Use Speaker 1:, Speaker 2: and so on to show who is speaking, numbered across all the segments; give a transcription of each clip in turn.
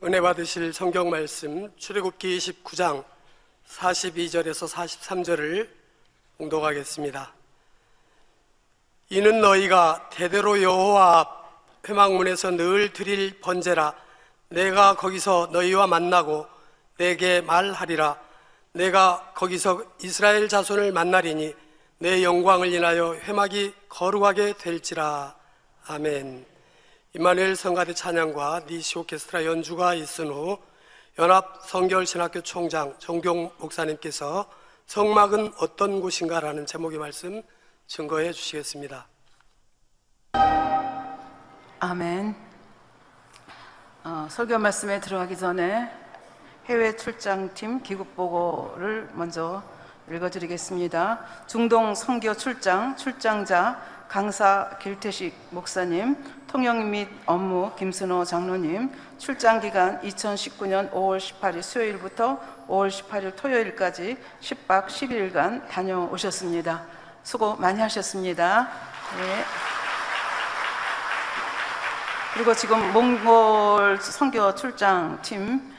Speaker 1: 은혜 받으실 성경 말씀 출애굽기 29장 42절에서 43절을 봉독하겠습니다. 이는 너희가 대대로 여호와 앞 회막문에서 늘 드릴 번제라. 내가 거기서 너희와 만나고 내게 말하리라. 내가 거기서 이스라엘 자손을 만나리니 내 영광을 인하여 회막이 거룩하게 될지라. 아멘. 임마누엘 성가대 찬양과 니시 오케스트라 연주가 있은 후 연합 성결신학교 총장 정경 목사님께서 성막은 어떤 곳인가 라는 제목의 말씀 증거해 주시겠습니다.
Speaker 2: 아멘. 설교 말씀에 들어가기 전에 해외 출장팀 귀국보고를 먼저 읽어드리겠습니다. 중동 선교 출장자 강사 길태식 목사님, 통역 및 업무 김순호 장로님, 출장기간 2019년 5월 18일 수요일부터 5월 18일 토요일까지 10박 11일간 다녀오셨습니다. 수고 많이 하셨습니다. 네. 그리고 지금 몽골 선교 출장팀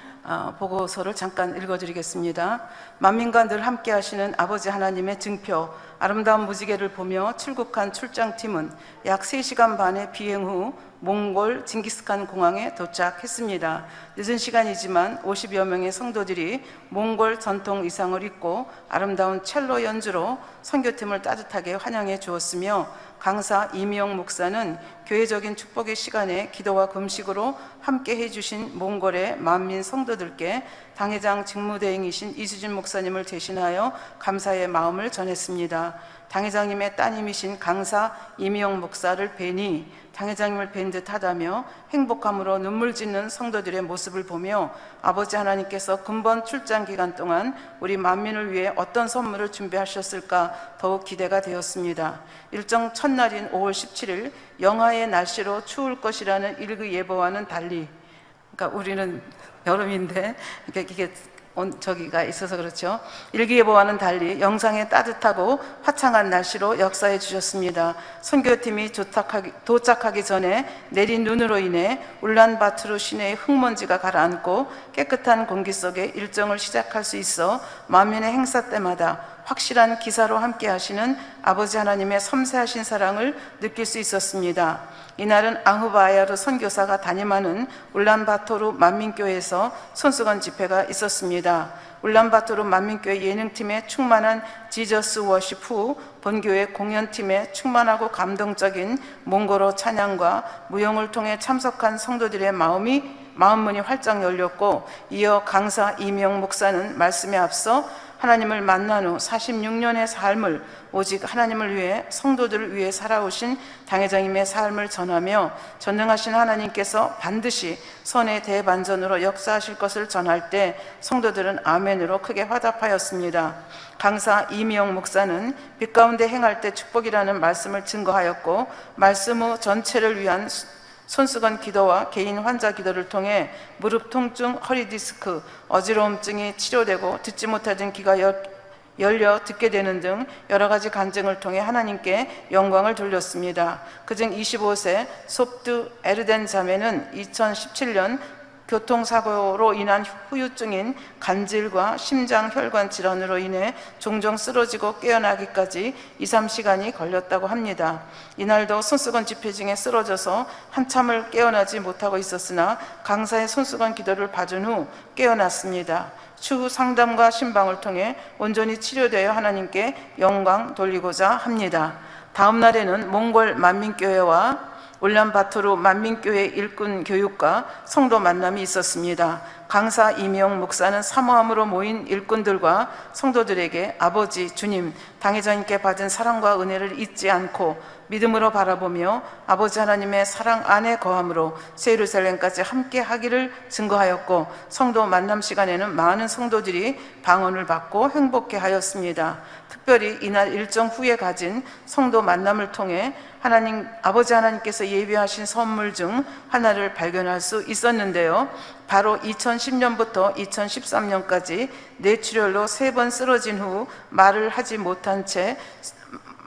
Speaker 2: 보고서를 잠깐 읽어드리겠습니다. 만민과 늘 함께 하시는 아버지 하나님의 증표, 아름다운 무지개를 보며 출국한 출장팀은 약 3시간 반의 비행 후 몽골 징기스칸 공항에 도착했습니다. 늦은 시간이지만 50여 명의 성도들이 몽골 전통 의상을 입고 아름다운 첼로 연주로 선교팀을 따뜻하게 환영해 주었으며, 강사 이미영 목사는 교회적인 축복의 시간에 기도와 금식으로 함께 해주신 몽골의 만민 성도들께 당회장 직무대행이신 이수진 목사님을 대신하여 감사의 마음을 전했습니다. 당회장님의 따님이신 강사 이미영 목사를 뵈니 당회장님을 뵌 듯하다며 행복함으로 눈물 짓는 성도들의 모습을 보며 아버지 하나님께서 근본 출장 기간 동안 우리 만민을 위해 어떤 선물을 준비하셨을까 더욱 기대가 되었습니다. 일정 첫날인 5월 17일 영하의 날씨로 추울 것이라는 일기예보와는 달리, 그러니까 우리는 여름인데 이게 저기가 있어서 그렇죠. 일기예보와는 달리 영상에 따뜻하고 화창한 날씨로 역사해 주셨습니다. 선교팀이 도착하기 전에 내린 눈으로 인해 울란바토르 시내의 흙먼지가 가라앉고 깨끗한 공기 속에 일정을 시작할 수 있어 만민의 행사 때마다 확실한 기사로 함께 하시는 아버지 하나님의 섬세하신 사랑을 느낄 수 있었습니다. 이날은 앙후바야르 선교사가 담임하는 울란바토르 만민교회에서 손수건 집회가 있었습니다. 울란바토르 만민교회 예능팀의 충만한 지저스 워십 후 본교회 공연팀의 충만하고 감동적인 몽골어 찬양과 무용을 통해 참석한 성도들의 마음문이 활짝 열렸고, 이어 강사 이명 목사는 말씀에 앞서 하나님을 만난 후 46년의 삶을 오직 하나님을 위해 성도들을 위해 살아오신 당회장님의 삶을 전하며 전능하신 하나님께서 반드시 선의 대반전으로 역사하실 것을 전할 때 성도들은 아멘으로 크게 화답하였습니다. 강사 이미영 목사는 빛 가운데 행할 때 축복이라는 말씀을 증거하였고, 말씀 후 전체를 위한 손수건 기도와 개인 환자 기도를 통해 무릎 통증, 허리 디스크, 어지러움증이 치료되고 듣지 못하던 귀가 열려 듣게 되는 등 여러 가지 간증을 통해 하나님께 영광을 돌렸습니다. 그중 25세 섭두 에르덴 자매는 2017년 교통사고로 인한 후유증인 간질과 심장혈관 질환으로 인해 종종 쓰러지고 깨어나기까지 2~3시간이 걸렸다고 합니다. 이날도 손수건 집회 중에 쓰러져서 한참을 깨어나지 못하고 있었으나 강사의 손수건 기도를 받은 후 깨어났습니다. 추후 상담과 신방을 통해 온전히 치료되어 하나님께 영광 돌리고자 합니다. 다음 날에는 몽골 만민교회와 울란바토르 만민교회 일꾼 교육과 성도 만남이 있었습니다. 강사 이명 목사는 사모함으로 모인 일꾼들과 성도들에게 아버지 주님, 당회장님께 받은 사랑과 은혜를 잊지 않고 믿음으로 바라보며 아버지 하나님의 사랑 안에 거함으로 새 예루살렘까지 함께 하기를 증거하였고, 성도 만남 시간에는 많은 성도들이 방언을 받고 행복해 하였습니다. 특별히 이날 일정 후에 가진 성도 만남을 통해 아버지 하나님께서 예비하신 선물 중 하나를 발견할 수 있었는데요. 바로 2010년부터 2013년까지 뇌출혈로 3번 쓰러진 후 말을 하지 못한 채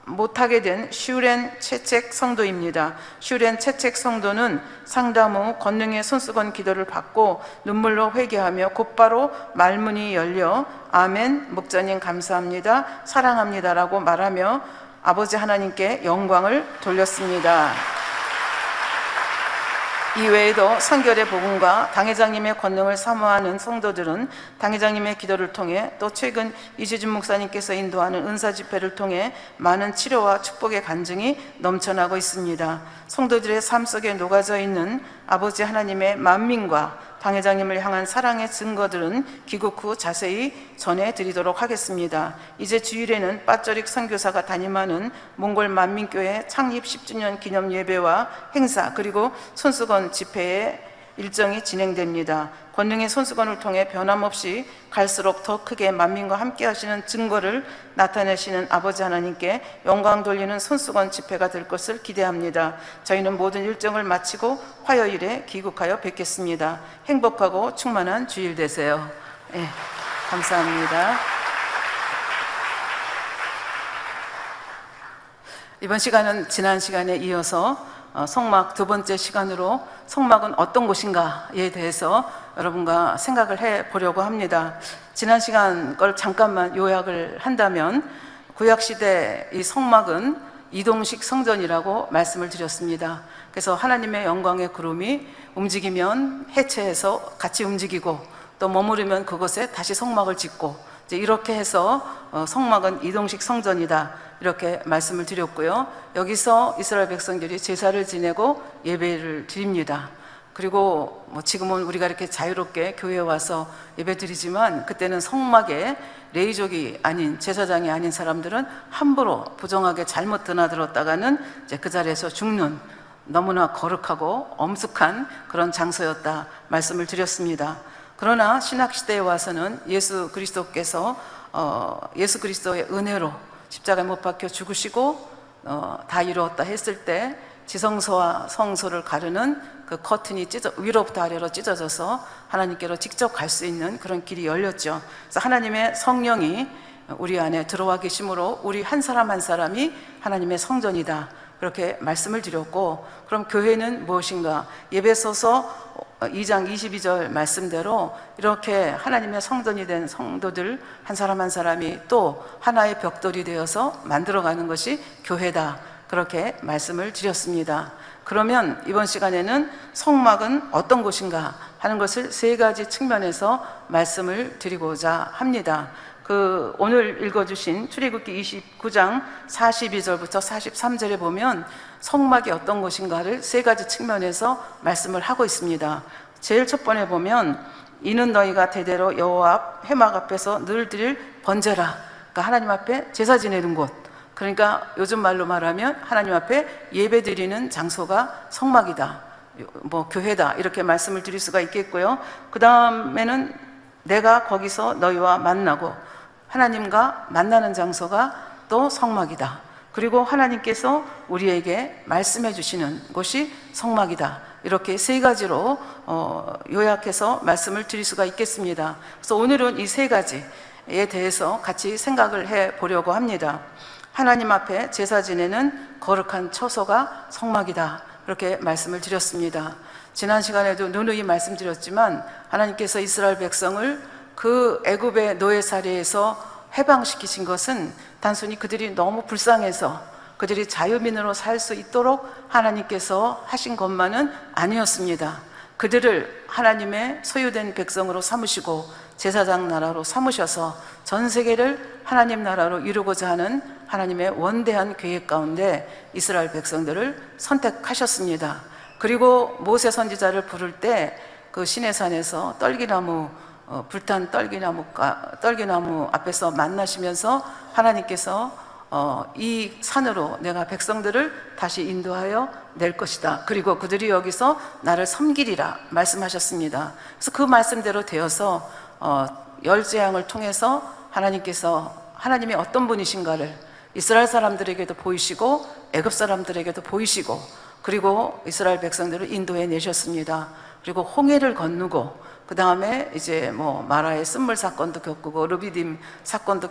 Speaker 2: 못하게 된 슈렌 채책 성도입니다. 슈렌 채책 성도는 상담 후 권능의 손수건 기도를 받고 눈물로 회개하며 곧바로 말문이 열려 아멘, 목자님 감사합니다, 사랑합니다라고 말하며 아버지 하나님께 영광을 돌렸습니다. 이외에도 성결의 복음과 당회장님의 권능을 사모하는 성도들은 당회장님의 기도를 통해 또 최근 이재준 목사님께서 인도하는 은사 집회를 통해 많은 치료와 축복의 간증이 넘쳐나고 있습니다. 성도들의 삶 속에 녹아져 있는 아버지 하나님의 만민과 당회장님을 향한 사랑의 증거들은 귀국 후 자세히 전해드리도록 하겠습니다. 이제 주일에는 빠쩌릭 선교사가 담임하는 몽골 만민교회 창립 10주년 기념 예배와 행사 그리고 손수건 집회의 일정이 진행됩니다. 권능의 손수건을 통해 변함없이 갈수록 더 크게 만민과 함께 하시는 증거를 나타내시는 아버지 하나님께 영광 돌리는 손수건 집회가 될 것을 기대합니다. 저희는 모든 일정을 마치고 화요일에 귀국하여 뵙겠습니다. 행복하고 충만한 주일 되세요. 네, 감사합니다. 이번 시간은 지난 시간에 이어서 성막 두 번째 시간으로 성막은 어떤 곳인가에 대해서 여러분과 생각을 해보려고 합니다. 지난 시간 걸 잠깐만 요약을 한다면 구약시대 이 성막은 이동식 성전이라고 말씀을 드렸습니다. 그래서 하나님의 영광의 구름이 움직이면 해체해서 같이 움직이고 또 머무르면 그곳에 다시 성막을 짓고 이제 이렇게 해서 성막은 이동식 성전이다 이렇게 말씀을 드렸고요. 여기서 이스라엘 백성들이 제사를 지내고 예배를 드립니다. 그리고 지금은 우리가 이렇게 자유롭게 교회에 와서 예배 드리지만 그때는 성막에 레위족이 아닌 제사장이 아닌 사람들은 함부로 부정하게 잘못 드나들었다가는 이제 그 자리에서 죽는 너무나 거룩하고 엄숙한 그런 장소였다 말씀을 드렸습니다. 그러나 신학시대에 와서는 예수 그리스도께서 예수 그리스도의 은혜로 십자가에 못 박혀 죽으시고 다 이루었다 했을 때 지성소와 성소를 가르는 그 커튼이 위로부터 아래로 찢어져서 하나님께로 직접 갈 수 있는 그런 길이 열렸죠. 그래서 하나님의 성령이 우리 안에 들어와 계심으로 우리 한 사람 한 사람이 하나님의 성전이다 그렇게 말씀을 드렸고, 그럼 교회는 무엇인가? 예배소서 2장 22절 말씀대로 이렇게 하나님의 성전이 된 성도들 한 사람 한 사람이 또 하나의 벽돌이 되어서 만들어가는 것이 교회다 그렇게 말씀을 드렸습니다. 그러면 이번 시간에는 성막은 어떤 곳인가 하는 것을 세 가지 측면에서 말씀을 드리고자 합니다. 오늘 읽어주신 출애굽기 29장 42절부터 43절에 보면 성막이 어떤 곳인가를 세 가지 측면에서 말씀을 하고 있습니다. 제일 첫 번에 보면 이는 너희가 대대로 여호와 앞 회막 앞에서 늘 드릴 번제라. 그러니까 하나님 앞에 제사 지내는 곳. 그러니까 요즘 말로 말하면 하나님 앞에 예배 드리는 장소가 성막이다, 교회다 이렇게 말씀을 드릴 수가 있겠고요. 그 다음에는 내가 거기서 너희와 만나고, 하나님과 만나는 장소가 또 성막이다. 그리고 하나님께서 우리에게 말씀해 주시는 곳이 성막이다. 이렇게 세 가지로 요약해서 말씀을 드릴 수가 있겠습니다. 그래서 오늘은 이 세 가지에 대해서 같이 생각을 해 보려고 합니다. 하나님 앞에 제사 지내는 거룩한 처소가 성막이다 이렇게 말씀을 드렸습니다. 지난 시간에도 누누이 말씀드렸지만 하나님께서 이스라엘 백성을 그 애굽의 노예살이에서 해방시키신 것은 단순히 그들이 너무 불쌍해서 그들이 자유민으로 살 수 있도록 하나님께서 하신 것만은 아니었습니다. 그들을 하나님의 소유된 백성으로 삼으시고 제사장 나라로 삼으셔서 전 세계를 하나님 나라로 이루고자 하는 하나님의 원대한 계획 가운데 이스라엘 백성들을 선택하셨습니다. 그리고 모세 선지자를 부를 때 그 시내산에서 불탄 떨기나무 앞에서 만나시면서 하나님께서 이 산으로 내가 백성들을 다시 인도하여 낼 것이다. 그리고 그들이 여기서 나를 섬기리라 말씀하셨습니다. 그래서 그 말씀대로 되어서 열재앙을 통해서 하나님께서 하나님이 어떤 분이신가를 이스라엘 사람들에게도 보이시고 애굽 사람들에게도 보이시고, 그리고 이스라엘 백성들을 인도해 내셨습니다. 그리고 홍해를 건너고 그 다음에 이제 마라의 쓴물 사건도 겪고 르비딤 사건도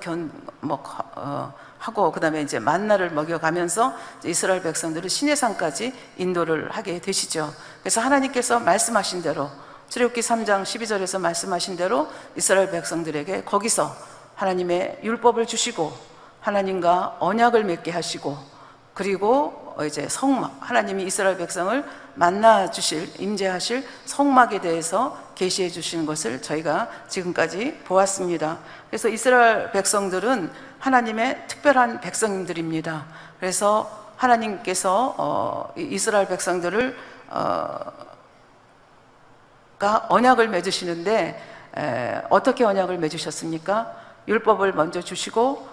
Speaker 2: 하고 그다음에 이제 만나를 먹여가면서 이스라엘 백성들을 시내산까지 인도를 하게 되시죠. 그래서 하나님께서 말씀하신 대로 출애굽기 3장 12절에서 말씀하신 대로 이스라엘 백성들에게 거기서 하나님의 율법을 주시고 하나님과 언약을 맺게 하시고 그리고 이제 성막, 하나님이 이스라엘 백성을 만나 주실, 임재하실 성막에 대해서 계시해 주시는 것을 저희가 지금까지 보았습니다. 그래서 이스라엘 백성들은 하나님의 특별한 백성들입니다. 그래서 하나님께서 이스라엘 백성들을 언약을 맺으시는데 어떻게 언약을 맺으셨습니까? 율법을 먼저 주시고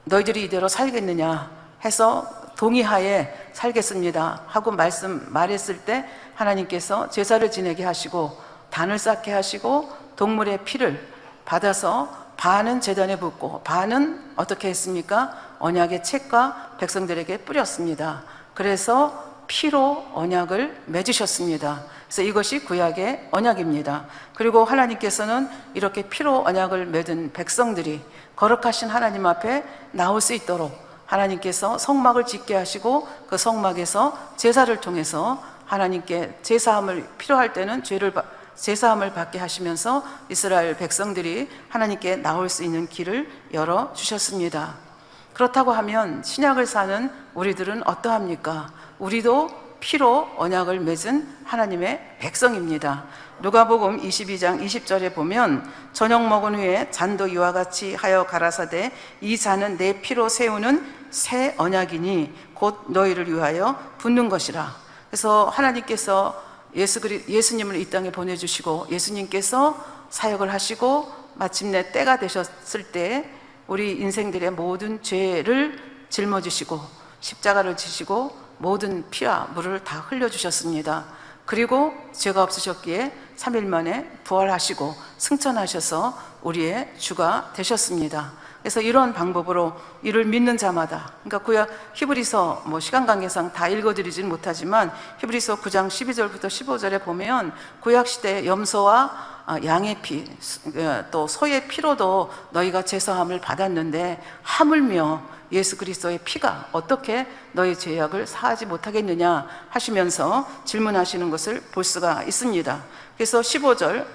Speaker 2: 너희들이 이대로 살겠느냐 해서 동의하에 살겠습니다 하고 말했을 때 하나님께서 제사를 지내게 하시고 단을 쌓게 하시고 동물의 피를 받아서 반은 제단에 붓고 반은 어떻게 했습니까? 언약의 책과 백성들에게 뿌렸습니다. 그래서 피로 언약을 맺으셨습니다. 그래서 이것이 구약의 언약입니다. 그리고 하나님께서는 이렇게 피로 언약을 맺은 백성들이 거룩하신 하나님 앞에 나올 수 있도록 하나님께서 성막을 짓게 하시고 그 성막에서 제사를 통해서 하나님께 제사함을 필요할 때는 제사함을 받게 하시면서 이스라엘 백성들이 하나님께 나올 수 있는 길을 열어 주셨습니다. 그렇다고 하면 신약을 사는 우리들은 어떠합니까? 우리도 피로 언약을 맺은 하나님의 백성입니다. 누가복음 22장 20절에 보면 저녁 먹은 후에 잔도 이와 같이 하여 가라사대 이 잔은 내 피로 세우는 새 언약이니 곧 너희를 위하여 붓는 것이라. 그래서 하나님께서 예수님을 이 땅에 보내주시고 예수님께서 사역을 하시고 마침내 때가 되셨을 때 우리 인생들의 모든 죄를 짊어지시고 십자가를 지시고 모든 피와 물을 다 흘려주셨습니다. 그리고 죄가 없으셨기에 3일 만에 부활하시고 승천하셔서 우리의 주가 되셨습니다. 그래서 이런 방법으로 이를 믿는 자마다, 그러니까 구약 히브리서 시간 관계상 다 읽어드리지는 못하지만 히브리서 9장 12절부터 15절에 보면 구약 시대 염소와 양의 피, 또 소의 피로도 너희가 제사함을 받았는데 하물며 예수 그리스도의 피가 어떻게 너희 죄악을 사하지 못하겠느냐 하시면서 질문하시는 것을 볼 수가 있습니다. 그래서 15절,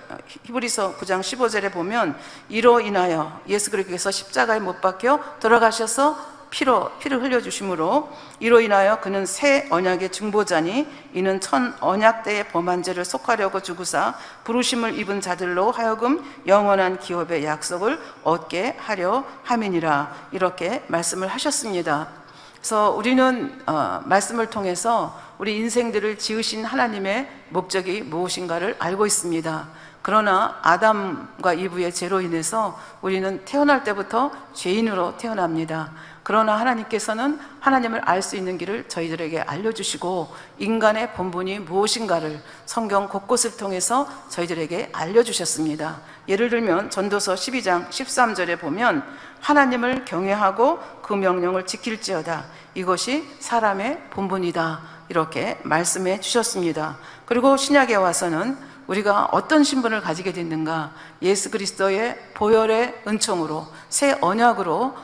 Speaker 2: 히브리서 9장 15절에 보면 이로 인하여 예수 그리스도께서 십자가에 못 박혀 돌아가셔서 피를 흘려주심으로 이로 인하여 그는 새 언약의 중보자니 이는 천 언약 때의 범한 죄를 속하려고 죽으사 부르심을 입은 자들로 하여금 영원한 기업의 약속을 얻게 하려 함이니라. 이렇게 말씀을 하셨습니다. 그래서 우리는 말씀을 통해서 우리 인생들을 지으신 하나님의 목적이 무엇인가를 알고 있습니다. 그러나 아담과 이브의 죄로 인해서 우리는 태어날 때부터 죄인으로 태어납니다. 그러나 하나님께서는 하나님을 알 수 있는 길을 저희들에게 알려주시고 인간의 본분이 무엇인가를 성경 곳곳을 통해서 저희들에게 알려주셨습니다. 예를 들면 전도서 12장 13절에 보면 하나님을 경외하고 그 명령을 지킬지어다 이것이 사람의 본분이다 이렇게 말씀해 주셨습니다. 그리고 신약에 와서는 우리가 어떤 신분을 가지게 됐는가? 예수 그리스도의 보혈의 은총으로 새 언약으로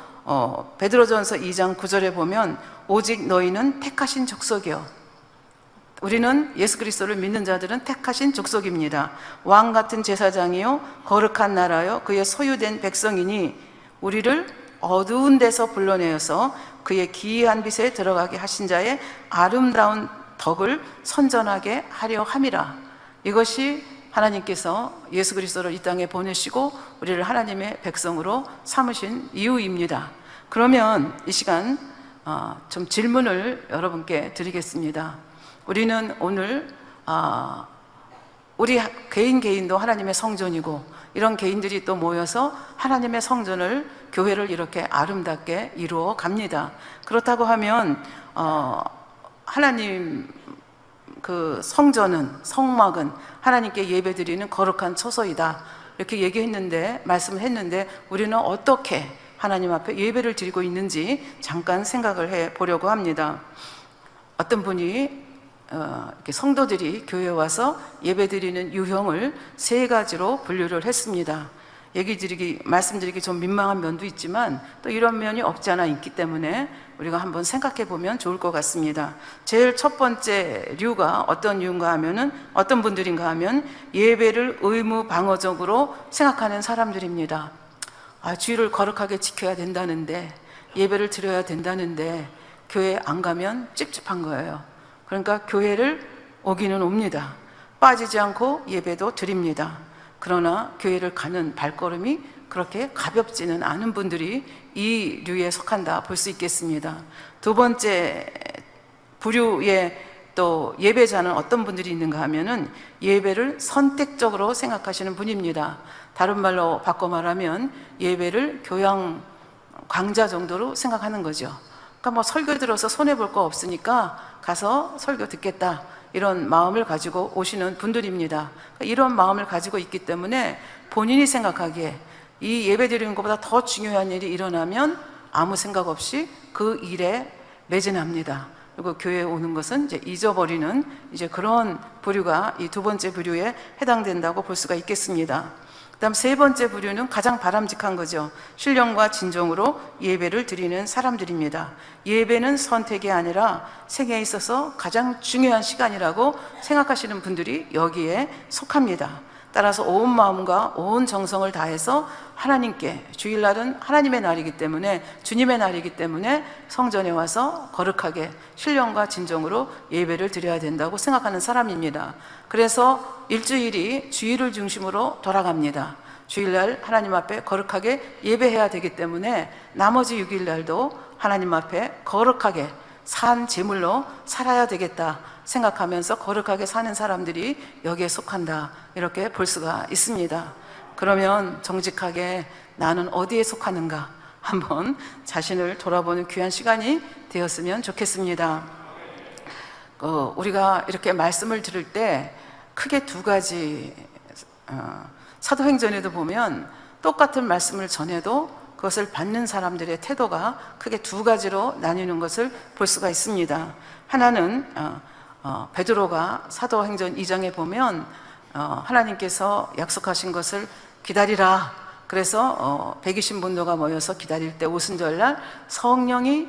Speaker 2: 베드로전서 2장 9절에 보면 오직 너희는 택하신 족속이요. 우리는 예수 그리스도를 믿는 자들은 택하신 족속입니다. 왕 같은 제사장이요 거룩한 나라요 그의 소유된 백성이니 우리를 어두운 데서 불러내어서 그의 기이한 빛에 들어가게 하신 자의 아름다운 덕을 선전하게 하려 함이라. 이것이 하나님께서 예수 그리스도를 이 땅에 보내시고 우리를 하나님의 백성으로 삼으신 이유입니다. 그러면 이 시간 좀 질문을 여러분께 드리겠습니다. 우리는 오늘 우리 개인도 하나님의 성전이고 이런 개인들이 또 모여서 하나님의 성전을 교회를 이렇게 아름답게 이루어 갑니다. 그렇다고 하면 하나님 그 성전은 성막은 하나님께 예배드리는 거룩한 처소이다 이렇게 얘기했는데 말씀을 했는데 우리는 어떻게 하나님 앞에 예배를 드리고 있는지 잠깐 생각을 해 보려고 합니다. 어떤 분이 이렇게 성도들이 교회에 와서 예배드리는 유형을 세 가지로 분류를 했습니다. 말씀드리기 좀 민망한 면도 있지만 또 이런 면이 없지 않아 있기 때문에 우리가 한번 생각해 보면 좋을 것 같습니다. 제일 첫 번째 류가 어떤 류인가 하면은, 어떤 분들인가 하면 예배를 의무 방어적으로 생각하는 사람들입니다. 주의를 거룩하게 지켜야 된다는데, 예배를 드려야 된다는데 교회 안 가면 찝찝한 거예요. 그러니까 교회를 오기는 옵니다. 빠지지 않고 예배도 드립니다. 그러나 교회를 가는 발걸음이 그렇게 가볍지는 않은 분들이 이 류에 속한다 볼 수 있겠습니다. 두 번째 부류의 또 예배자는 어떤 분들이 있는가 하면은 예배를 선택적으로 생각하시는 분입니다. 다른 말로 바꿔 말하면 예배를 교양 강좌 정도로 생각하는 거죠. 그러니까 뭐 설교 들어서 손해볼 거 없으니까 가서 설교 듣겠다, 이런 마음을 가지고 오시는 분들입니다. 이런 마음을 가지고 있기 때문에 본인이 생각하기에 이 예배 드리는 것보다 더 중요한 일이 일어나면 아무 생각 없이 그 일에 매진합니다. 그리고 교회에 오는 것은 이제 잊어버리는 이제 그런 부류가 이 두 번째 부류에 해당된다고 볼 수가 있겠습니다. 그다음 세 번째 부류는 가장 바람직한 거죠. 신령과 진정으로 예배를 드리는 사람들입니다. 예배는 선택이 아니라 생애에 있어서 가장 중요한 시간이라고 생각하시는 분들이 여기에 속합니다. 따라서 온 마음과 온 정성을 다해서 하나님께, 주일날은 하나님의 날이기 때문에, 주님의 날이기 때문에 성전에 와서 거룩하게 신령과 진정으로 예배를 드려야 된다고 생각하는 사람입니다. 그래서 일주일이 주일을 중심으로 돌아갑니다. 주일날 하나님 앞에 거룩하게 예배해야 되기 때문에 나머지 6일날도 하나님 앞에 거룩하게 산 제물로 살아야 되겠다 생각하면서 거룩하게 사는 사람들이 여기에 속한다, 이렇게 볼 수가 있습니다. 그러면 정직하게 나는 어디에 속하는가 한번 자신을 돌아보는 귀한 시간이 되었으면 좋겠습니다. 우리가 이렇게 말씀을 들을 때 크게 두 가지, 사도행전에도 보면 똑같은 말씀을 전해도 그것을 받는 사람들의 태도가 크게 두 가지로 나뉘는 것을 볼 수가 있습니다. 하나는 베드로가 사도행전 2장에 보면 하나님께서 약속하신 것을 기다리라, 그래서 120문도가 모여서 기다릴 때 오순절날 성령이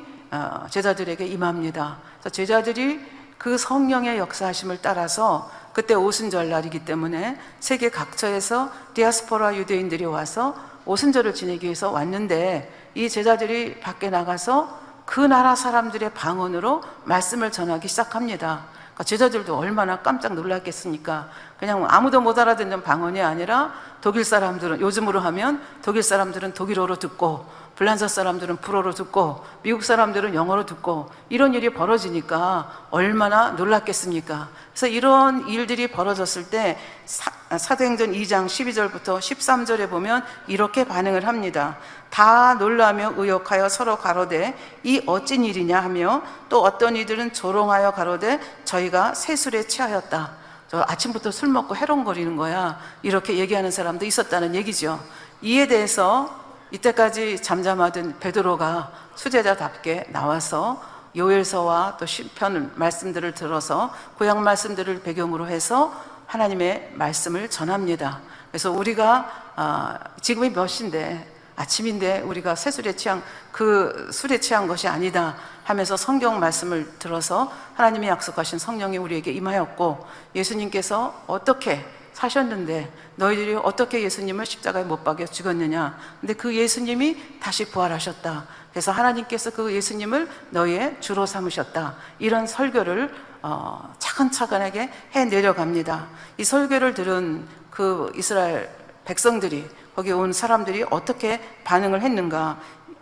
Speaker 2: 제자들에게 임합니다. 그래서 제자들이 그 성령의 역사하심을 따라서, 그때 오순절날이기 때문에 세계 각처에서 디아스포라 유대인들이 와서 오순절을 지내기 위해서 왔는데, 이 제자들이 밖에 나가서 그 나라 사람들의 방언으로 말씀을 전하기 시작합니다. 그러니까 제자들도 얼마나 깜짝 놀랐겠습니까? 그냥 아무도 못 알아듣는 방언이 아니라 독일 사람들은, 요즘으로 하면 독일 사람들은 독일어로 듣고, 불란서 사람들은 불어로 듣고, 미국 사람들은 영어로 듣고, 이런 일이 벌어지니까 얼마나 놀랐겠습니까? 그래서 이런 일들이 벌어졌을 때 사도행전 2장 12절부터 13절에 보면 이렇게 반응을 합니다. 다 놀라며 의혹하여 서로 가로되 이 어찐 일이냐 하며, 또 어떤 이들은 조롱하여 가로되 저희가 새술에 취하였다. 저 아침부터 술 먹고 해롱거리는 거야, 이렇게 얘기하는 사람도 있었다는 얘기죠. 이에 대해서 이때까지 잠잠하던 베드로가 수제자답게 나와서 요엘서와 또 시편 말씀들을 들어서 구약 말씀들을 배경으로 해서 하나님의 말씀을 전합니다. 그래서 우리가 지금이 몇 시인데, 아침인데 우리가 새술에 취한, 그 술에 취한 것이 아니다 하면서 성경 말씀을 들어서 하나님이 약속하신 성령이 우리에게 임하였고, 예수님께서 어떻게 사셨는데 너희들이 어떻게 예수님을 십자가에 못 박여 죽였느냐, 근데 그 예수님이 다시 부활하셨다, 그래서 하나님께서 그 예수님을 너희의 주로 삼으셨다, 이런 설교를 차근차근하게 해 내려갑니다. 이 설교를 들은 그 이스라엘 백성들이, 거기 온 사람들이 어떻게 반응을 했는가,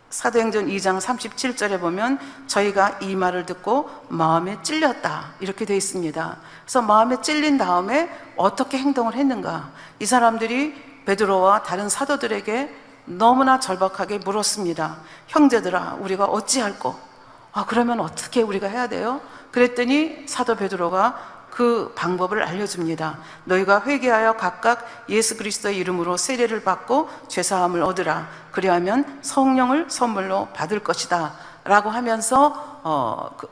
Speaker 2: 사도행전 2장 37절에 보면 저희가 이 말을 듣고 마음에 찔렸다, 이렇게 되어 있습니다. 그래서 마음에 찔린 다음에 어떻게 행동을 했는가, 이 사람들이 베드로와 다른 사도들에게 너무나 절박하게 물었습니다. 형제들아, 우리가 어찌할꼬? 그러면 어떻게 우리가 해야 돼요? 그랬더니 사도 베드로가 그 방법을 알려줍니다. 너희가 회개하여 각각 예수 그리스도의 이름으로 세례를 받고 죄사함을 얻으라. 그리하면 성령을 선물로 받을 것이다 라고 하면서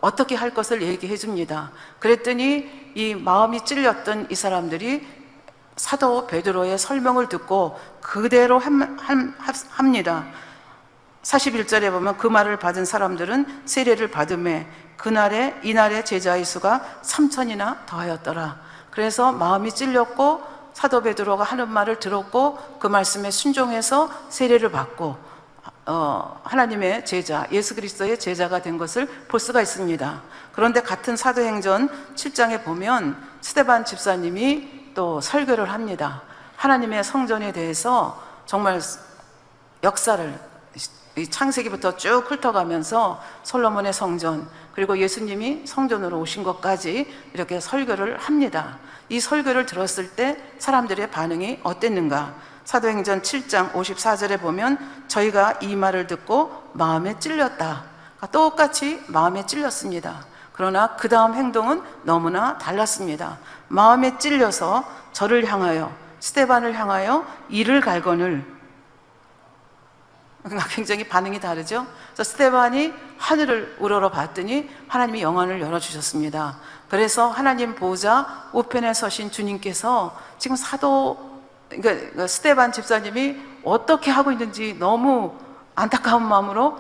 Speaker 2: 어떻게 할 것을 얘기해 줍니다. 그랬더니 이 마음이 찔렸던 이 사람들이 사도 베드로의 설명을 듣고 그대로 합니다. 41절에 보면 그 말을 받은 사람들은 세례를 받음에 이날에 제자의 수가 3,000이나 더하였더라. 그래서 마음이 찔렸고 사도 베드로가 하는 말을 들었고 그 말씀에 순종해서 세례를 받고 하나님의 제자, 예수 그리스도의 제자가 된 것을 볼 수가 있습니다. 그런데 같은 사도행전 7장에 보면 스데반 집사님이 또 설교를 합니다. 하나님의 성전에 대해서 정말 역사를 이 창세기부터 쭉 훑어가면서 솔로몬의 성전, 그리고 예수님이 성전으로 오신 것까지 이렇게 설교를 합니다. 이 설교를 들었을 때 사람들의 반응이 어땠는가? 사도행전 7장 54절에 보면 저희가 이 말을 듣고 마음에 찔렸다. 똑같이 마음에 찔렸습니다. 그러나 그 다음 행동은 너무나 달랐습니다. 마음에 찔려서 저를 향하여, 스데반을 향하여 이를 갈거늘. 굉장히 반응이 다르죠. 그래서 스데반이 하늘을 우러러 봤더니 하나님이 영안을 열어주셨습니다. 그래서 하나님 보좌 우편에 서신 주님께서 지금 그러니까 스데반 집사님이 어떻게 하고 있는지 너무 안타까운 마음으로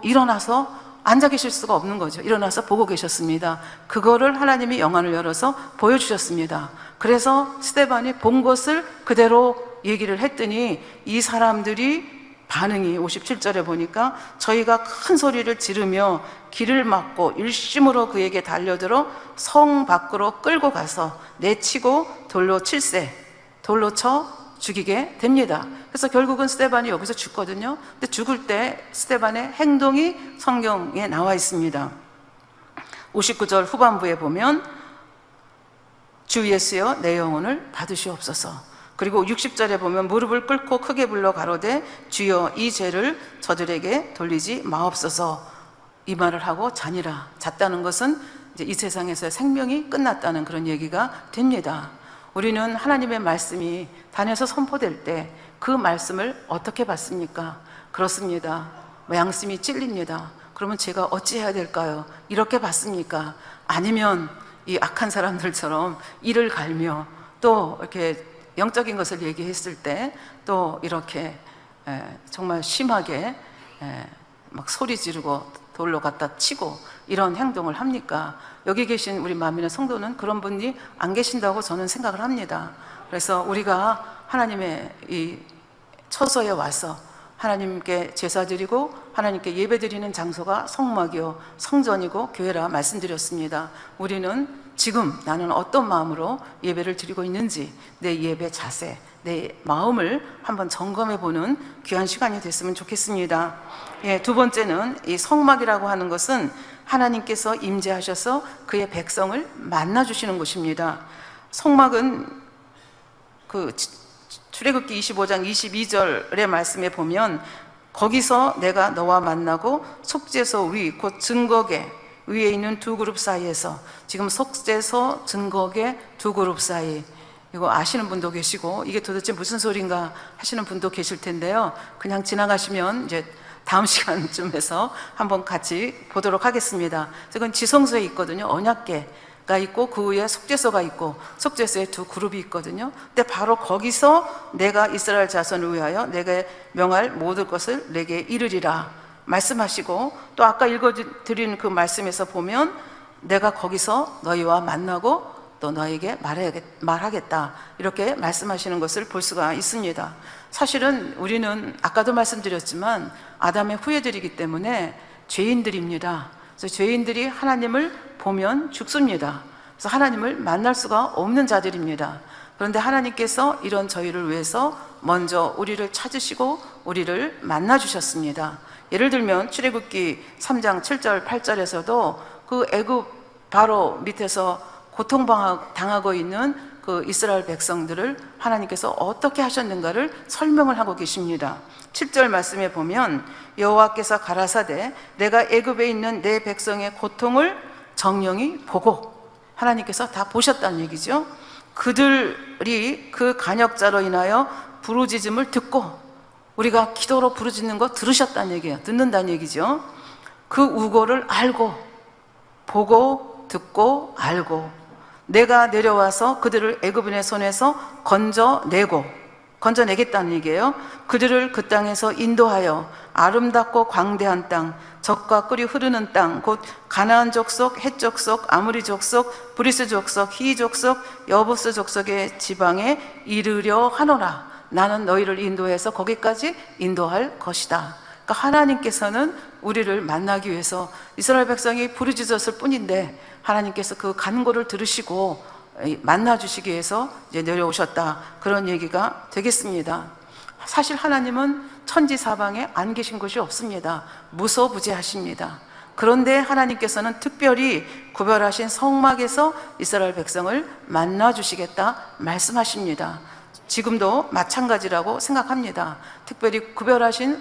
Speaker 2: 일어나서 앉아 계실 수가 없는 거죠. 일어나서 보고 계셨습니다. 그거를 하나님이 영안을 열어서 보여주셨습니다. 그래서 스데반이 본 것을 그대로 얘기를 했더니 이 사람들이 반응이 57절에 보니까 저희가 큰 소리를 지르며 길을 막고 일심으로 그에게 달려들어 성 밖으로 끌고 가서 내치고 돌로 쳐 죽이게 됩니다. 그래서 결국은 스데반이 여기서 죽거든요. 근데 죽을 때 스데반의 행동이 성경에 나와 있습니다. 59절 후반부에 보면 주 예수여 내 영혼을 받으시옵소서. 그리고 60절에 보면 무릎을 꿇고 크게 불러 가로되 주여 이 죄를 저들에게 돌리지 마옵소서. 이 말을 하고 잤다는 것은 이제 이 세상에서의 생명이 끝났다는 그런 얘기가 됩니다. 우리는 하나님의 말씀이 단에서 선포될 때 그 말씀을 어떻게 받습니까? 그렇습니다. 양심이 찔립니다. 그러면 제가 어찌해야 될까요? 이렇게 받습니까? 아니면 이 악한 사람들처럼 이를 갈며 또 이렇게 영적인 것을 얘기했을 때 또 이렇게 정말 심하게 막 소리 지르고 돌로 갖다 치고 이런 행동을 합니까? 여기 계신 우리 만민의 성도는 그런 분이 안 계신다고 저는 생각을 합니다. 그래서 우리가 하나님의 이 처소에 와서 하나님께 제사 드리고 하나님께 예배 드리는 장소가 성막이요 성전이고 교회라 말씀드렸습니다. 우리는 지금 나는 어떤 마음으로 예배를 드리고 있는지 내 예배 자세, 내 마음을 한번 점검해 보는 귀한 시간이 됐으면 좋겠습니다. 두 번째는 이 성막이라고 하는 것은 하나님께서 임재하셔서 그의 백성을 만나 주시는 곳입니다. 성막은 그 출애굽기 25장 22절의 말씀에 보면 거기서 내가 너와 만나고 속죄소 위 곧 증거계 위에 있는 두 그룹 사이에서, 지금 속죄소 증거계 두 그룹 사이, 이거 아시는 분도 계시고 이게 도대체 무슨 소린가 하시는 분도 계실 텐데요. 그냥 지나가시면 이제 다음 시간쯤에서 한번 같이 보도록 하겠습니다. 이건 지성소에 있거든요. 언약궤가 있고 그 위에 속죄소가 있고 속죄소에 두 그룹이 있거든요. 근데 바로 거기서 내가 이스라엘 자손을 위하여 내게 명할 모든 것을 내게 이르리라 말씀하시고, 또 아까 읽어드린 그 말씀에서 보면 내가 거기서 너희와 만나고 또 너에게 말하겠다 이렇게 말씀하시는 것을 볼 수가 있습니다. 사실은 우리는 아까도 말씀드렸지만 아담의 후예들이기 때문에 죄인들입니다. 그래서 죄인들이 하나님을 보면 죽습니다. 그래서 하나님을 만날 수가 없는 자들입니다. 그런데 하나님께서 이런 저희를 위해서 먼저 우리를 찾으시고 우리를 만나 주셨습니다. 예를 들면 출애굽기 3장 7절 8절에서도 그 애굽 바로 밑에서 고통당하고 있는 그 이스라엘 백성들을 하나님께서 어떻게 하셨는가를 설명을 하고 계십니다. 7절 말씀에 보면 여호와께서 가라사대 내가 애굽에 있는 내 백성의 고통을 정령이 보고, 하나님께서 다 보셨다는 얘기죠. 그들이 그 간역자로 인하여 부르짖음을 듣고, 우리가 기도로 부르짖는 거 들으셨다는 얘기예요. 듣는다는 얘기죠. 그 우고를 알고, 보고 듣고 알고 내가 내려와서 그들을 애굽인의 손에서 건져내겠다는 얘기예요. 그들을 그 땅에서 인도하여 아름답고 광대한 땅, 젖과 꿀이 흐르는 땅, 곧 가나안 족속, 헷 족속, 아무리 족속, 브리스 족속, 히 족속, 여부스 족속의 지방에 이르려 하노라. 나는 너희를 인도해서 거기까지 인도할 것이다. 그러니까 하나님께서는 우리를 만나기 위해서 이스라엘 백성이 부르짖었을 뿐인데 하나님께서 그 간구를 들으시고 만나 주시기 위해서 이제 내려오셨다, 그런 얘기가 되겠습니다. 사실 하나님은 천지 사방에 안 계신 곳이 없습니다. 무소부재하십니다. 그런데 하나님께서는 특별히 구별하신 성막에서 이스라엘 백성을 만나 주시겠다 말씀하십니다. 지금도 마찬가지라고 생각합니다. 특별히 구별하신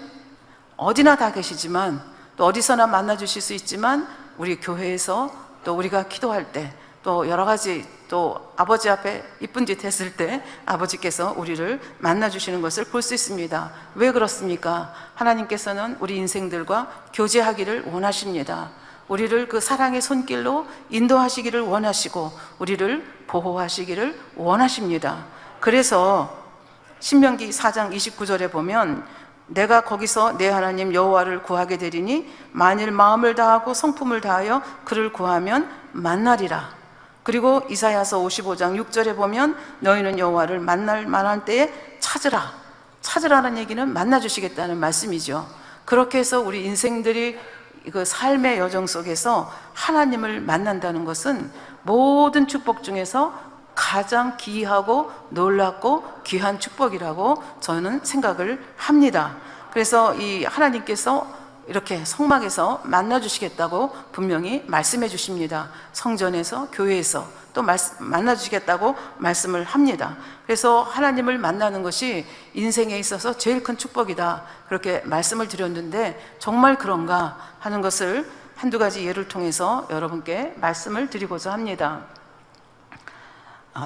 Speaker 2: 어디나 다 계시지만, 또 어디서나 만나 주실 수 있지만, 우리 교회에서 또 우리가 기도할 때, 또 여러 가지, 또 아버지 앞에 이쁜 짓 했을 때 아버지께서 우리를 만나 주시는 것을 볼 수 있습니다. 왜 그렇습니까? 하나님께서는 우리 인생들과 교제하기를 원하십니다. 우리를 그 사랑의 손길로 인도하시기를 원하시고 우리를 보호하시기를 원하십니다. 그래서 신명기 4장 29절에 보면 내가 거기서 내 하나님 여호와를 구하게 되리니 만일 마음을 다하고 성품을 다하여 그를 구하면 만나리라. 그리고 이사야서 55장 6절에 보면 너희는 여호와를 만날 만한 때에 찾으라는 얘기는 만나 주시겠다는 말씀이죠. 그렇게 해서 우리 인생들이 그 삶의 여정 속에서 하나님을 만난다는 것은 모든 축복 중에서 가장 기이하고 놀랍고 귀한 축복이라고 저는 생각을 합니다. 그래서 이 하나님께서 이렇게 성막에서 만나 주시겠다고 분명히 말씀해 주십니다. 성전에서, 교회에서 또 만나 주시겠다고 말씀을 합니다. 그래서 하나님을 만나는 것이 인생에 있어서 제일 큰 축복이다, 그렇게 말씀을 드렸는데 정말 그런가 하는 것을 한두 가지 예를 통해서 여러분께 말씀을 드리고자 합니다.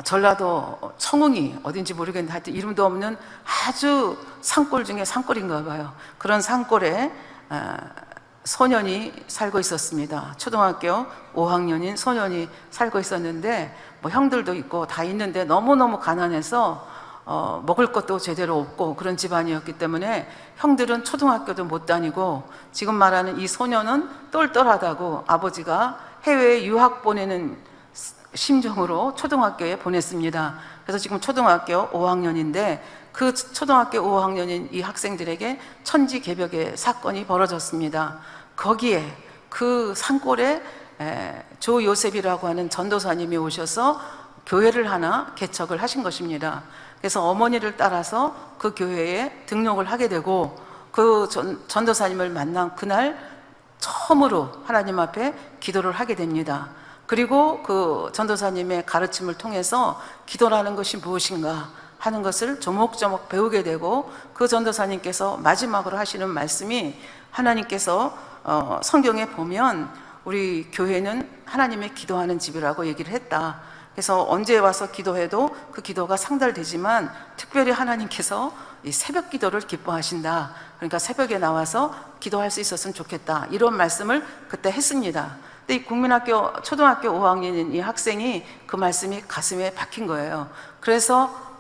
Speaker 2: 전라도 청웅이 어딘지 모르겠는데 하여튼 이름도 없는 아주 산골 중에 산골인가 봐요. 그런 산골에 소년이 살고 있었습니다. 초등학교 5학년인 소년이 살고 있었는데 뭐 형들도 있고 다 있는데 너무너무 가난해서 먹을 것도 제대로 없고 그런 집안이었기 때문에 형들은 초등학교도 못 다니고, 지금 말하는 이 소년은 똘똘하다고 아버지가 해외에 유학 보내는 심정으로 초등학교에 보냈습니다. 그래서 지금 초등학교 5학년인데 그 초등학교 5학년인 이 학생들에게 천지개벽의 사건이 벌어졌습니다. 거기에 그 산골에 조 요셉이라고 하는 전도사님이 오셔서 교회를 하나 개척을 하신 것입니다. 그래서 어머니를 따라서 그 교회에 등록을 하게 되고, 그 전도사님을 만난 그날 처음으로 하나님 앞에 기도를 하게 됩니다. 그리고 그 전도사님의 가르침을 통해서 기도라는 것이 무엇인가 하는 것을 조목조목 배우게 되고, 그 전도사님께서 마지막으로 하시는 말씀이, 하나님께서 성경에 보면 우리 교회는 하나님의 기도하는 집이라고 얘기를 했다. 그래서 언제 와서 기도해도 그 기도가 상달되지만 특별히 하나님께서 이 새벽 기도를 기뻐하신다. 그러니까 새벽에 나와서 기도할 수 있었으면 좋겠다, 이런 말씀을 그때 했습니다. 근데 이 국민학교 초등학교 5학년인 이 학생이 그 말씀이 가슴에 박힌 거예요. 그래서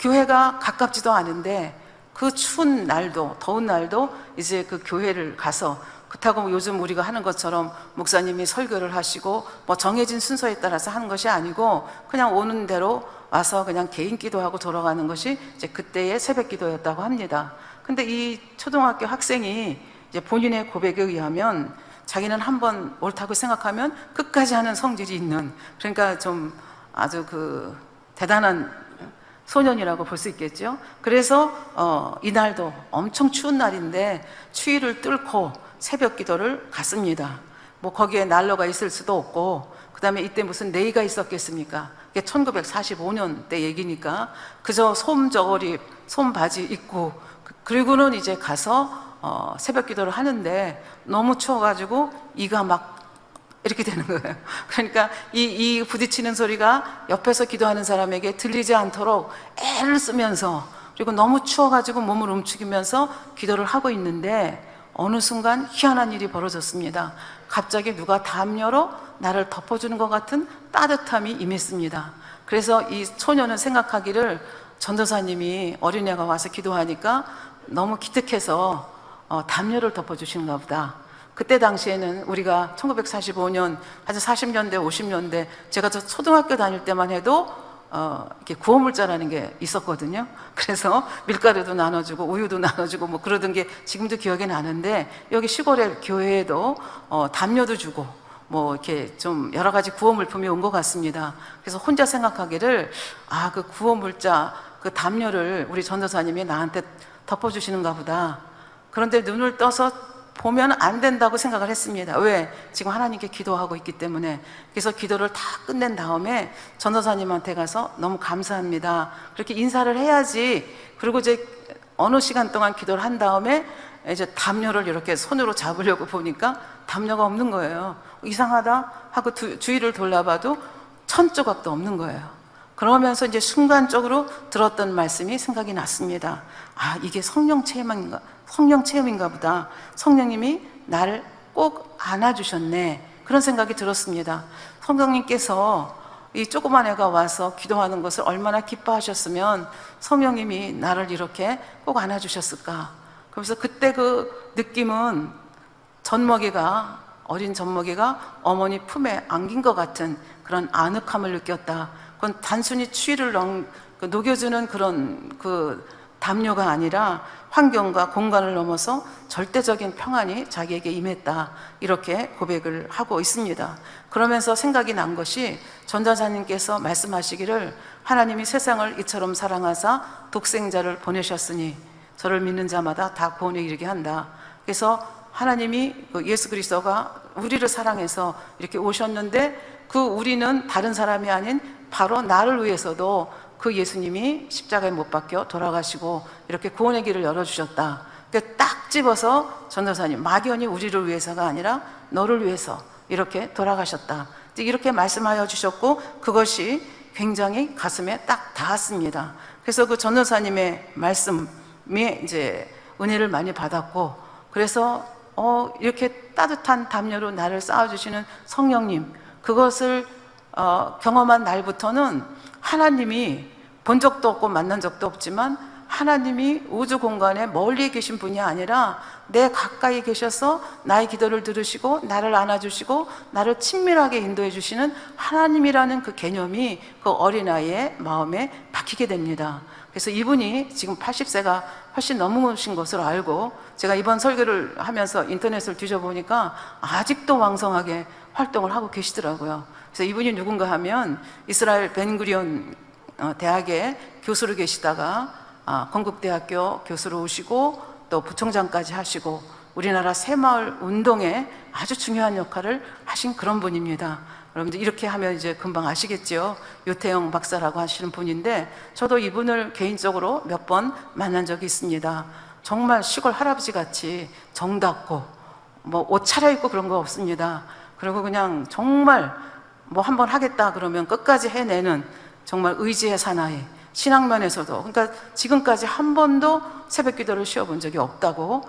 Speaker 2: 교회가 가깝지도 않은데 그 추운 날도, 더운 날도 이제 그 교회를 가서, 그렇다고 요즘 우리가 하는 것처럼 목사님이 설교를 하시고 뭐 정해진 순서에 따라서 하는 것이 아니고 그냥 오는 대로 와서 그냥 개인 기도하고 돌아가는 것이 이제 그때의 새벽 기도였다고 합니다. 근데 이 초등학교 학생이 이제 본인의 고백에 의하면 자기는 한번 옳다고 생각하면 끝까지 하는 성질이 있는, 그러니까 좀 아주 그 대단한 소년이라고 볼 수 있겠죠. 그래서 이날도 엄청 추운 날인데 추위를 뚫고 새벽 기도를 갔습니다. 뭐 거기에 난로가 있을 수도 없고, 그 다음에 이때 무슨 네이가 있었겠습니까? 이게 1945년 때 얘기니까 그저 솜저고리, 솜바지 입고, 그리고는 이제 가서 새벽 기도를 하는데 너무 추워가지고 이가 막 이렇게 되는 거예요. 그러니까 이 부딪히는 소리가 옆에서 기도하는 사람에게 들리지 않도록 애를 쓰면서, 그리고 너무 추워가지고 몸을 움츠기면서 기도를 하고 있는데 어느 순간 희한한 일이 벌어졌습니다. 갑자기 누가 담요로 나를 덮어주는 것 같은 따뜻함이 임했습니다. 그래서 이 소녀는 생각하기를 전도사님이 어린애가 와서 기도하니까 너무 기특해서 담요를 덮어주시는가 보다. 그때 당시에는 우리가 1945년, 아주 40년대, 50년대, 제가 저 초등학교 다닐 때만 해도 이렇게 구호물자라는 게 있었거든요. 그래서 밀가루도 나눠주고 우유도 나눠주고 뭐 그러던 게 지금도 기억이 나는데, 여기 시골의 교회에도 담요도 주고 뭐 이렇게 좀 여러 가지 구호물품이 온 것 같습니다. 그래서 혼자 생각하기를, 그 구호물자, 그 담요를 우리 전도사님이 나한테 덮어주시는가 보다. 그런데 눈을 떠서 보면 안 된다고 생각을 했습니다. 왜? 지금 하나님께 기도하고 있기 때문에. 그래서 기도를 다 끝낸 다음에 전도사님한테 가서 너무 감사합니다, 그렇게 인사를 해야지. 그리고 이제 어느 시간 동안 기도를 한 다음에 이제 담요를 이렇게 손으로 잡으려고 보니까 담요가 없는 거예요. 이상하다 하고 주위를 돌아봐도 천 조각도 없는 거예요. 그러면서 이제 순간적으로 들었던 말씀이 생각이 났습니다. 이게 성령 체험인가 보다. 성령님이 나를 꼭 안아주셨네, 그런 생각이 들었습니다. 성령님께서 이 조그만 애가 와서 기도하는 것을 얼마나 기뻐하셨으면 성령님이 나를 이렇게 꼭 안아주셨을까. 그래서 그때 그 느낌은 어린 젖먹이가 어머니 품에 안긴 것 같은 그런 아늑함을 느꼈다. 그건 단순히 추위를 녹여주는 그런 그 담요가 아니라 환경과 공간을 넘어서 절대적인 평안이 자기에게 임했다, 이렇게 고백을 하고 있습니다. 그러면서 생각이 난 것이, 전도사님께서 말씀하시기를 하나님이 세상을 이처럼 사랑하사 독생자를 보내셨으니 저를 믿는 자마다 다 구원에 이르게 한다. 그래서 하나님이 예수 그리스도가 우리를 사랑해서 이렇게 오셨는데, 그 우리는 다른 사람이 아닌 바로 나를 위해서도 그 예수님이 십자가에 못 박혀 돌아가시고 이렇게 구원의 길을 열어주셨다. 딱 집어서 전도사님, 막연히 우리를 위해서가 아니라 너를 위해서 이렇게 돌아가셨다, 이렇게 말씀하여 주셨고, 그것이 굉장히 가슴에 딱 닿았습니다. 그래서 그 전도사님의 말씀에 이제 은혜를 많이 받았고, 그래서 이렇게 따뜻한 담요로 나를 쌓아주시는 성령님, 그것을 경험한 날부터는 하나님이 본 적도 없고 만난 적도 없지만 하나님이 우주 공간에 멀리 계신 분이 아니라 내 가까이 계셔서 나의 기도를 들으시고 나를 안아주시고 나를 친밀하게 인도해 주시는 하나님이라는 그 개념이 그 어린아이의 마음에 박히게 됩니다. 그래서 이분이 지금 80세가 훨씬 넘으신 것으로 알고, 제가 이번 설교를 하면서 인터넷을 뒤져보니까 아직도 왕성하게 활동을 하고 계시더라고요. 그래서 이분이 누군가 하면 이스라엘 벤구리온 대학에 교수로 계시다가 건국대학교 교수로 오시고 또 부총장까지 하시고 우리나라 새마을 운동에 아주 중요한 역할을 하신 그런 분입니다. 여러분들 이렇게 하면 이제 금방 아시겠죠. 유태영 박사라고 하시는 분인데, 저도 이분을 개인적으로 몇 번 만난 적이 있습니다. 정말 시골 할아버지 같이 정답고 뭐 옷 차려입고 그런 거 없습니다. 그리고 그냥 정말 뭐 한번 하겠다 그러면 끝까지 해내는 정말 의지의 사나이, 신앙면에서도. 그러니까 지금까지 한 번도 새벽 기도를 쉬어본 적이 없다고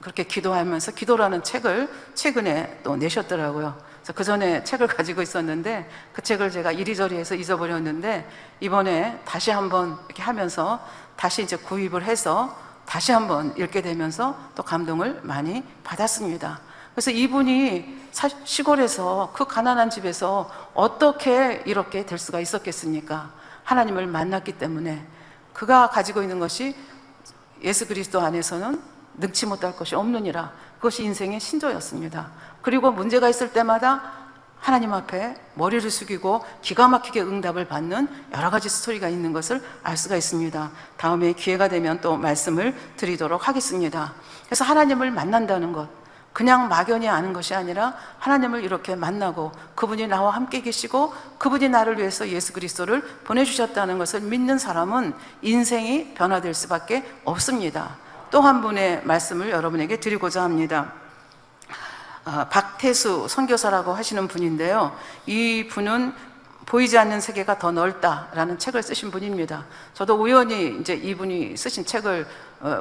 Speaker 2: 그렇게 기도하면서 기도라는 책을 최근에 또 내셨더라고요. 그래서 그 전에 책을 가지고 있었는데 그 책을 제가 이리저리 해서 잊어버렸는데, 이번에 다시 한번 이렇게 하면서 다시 이제 구입을 해서 다시 한번 읽게 되면서 또 감동을 많이 받았습니다. 그래서 이분이 시골에서 그 가난한 집에서 어떻게 이렇게 될 수가 있었겠습니까? 하나님을 만났기 때문에. 그가 가지고 있는 것이 예수 그리스도 안에서는 능치 못할 것이 없느니라. 그것이 인생의 신조였습니다. 그리고 문제가 있을 때마다 하나님 앞에 머리를 숙이고 기가 막히게 응답을 받는 여러 가지 스토리가 있는 것을 알 수가 있습니다. 다음에 기회가 되면 또 말씀을 드리도록 하겠습니다. 그래서 하나님을 만난다는 것, 그냥 막연히 아는 것이 아니라 하나님을 이렇게 만나고 그분이 나와 함께 계시고 그분이 나를 위해서 예수 그리스도를 보내주셨다는 것을 믿는 사람은 인생이 변화될 수밖에 없습니다. 또 한 분의 말씀을 여러분에게 드리고자 합니다. 박태수 선교사라고 하시는 분인데요, 이 분은 보이지 않는 세계가 더 넓다라는 책을 쓰신 분입니다. 저도 우연히 이제 이분이 쓰신 책을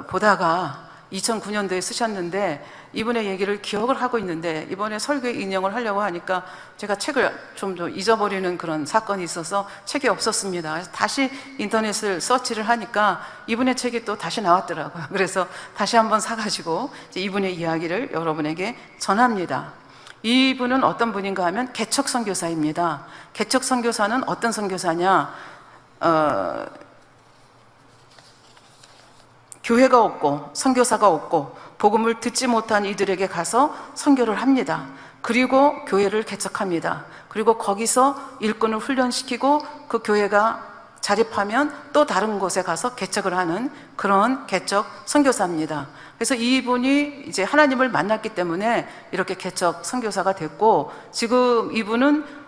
Speaker 2: 보다가 2009년도에 쓰셨는데 이분의 얘기를 기억을 하고 있는데 이번에 설교에 인용을 하려고 하니까 제가 책을 좀 더 잊어버리는 그런 사건이 있어서 책이 없었습니다. 그래서 다시 인터넷을 서치를 하니까 이분의 책이 또 다시 나왔더라고요. 그래서 다시 한번 사가지고 이제 이분의 이야기를 여러분에게 전합니다. 이분은 어떤 분인가 하면 개척 선교사입니다. 개척 선교사는 어떤 선교사냐? 교회가 없고 선교사가 없고 복음을 듣지 못한 이들에게 가서 선교를 합니다. 그리고 교회를 개척합니다. 그리고 거기서 일꾼을 훈련시키고 그 교회가 자립하면 또 다른 곳에 가서 개척을 하는 그런 개척 선교사입니다. 그래서 이분이 이제 하나님을 만났기 때문에 이렇게 개척 선교사가 됐고, 지금 이분은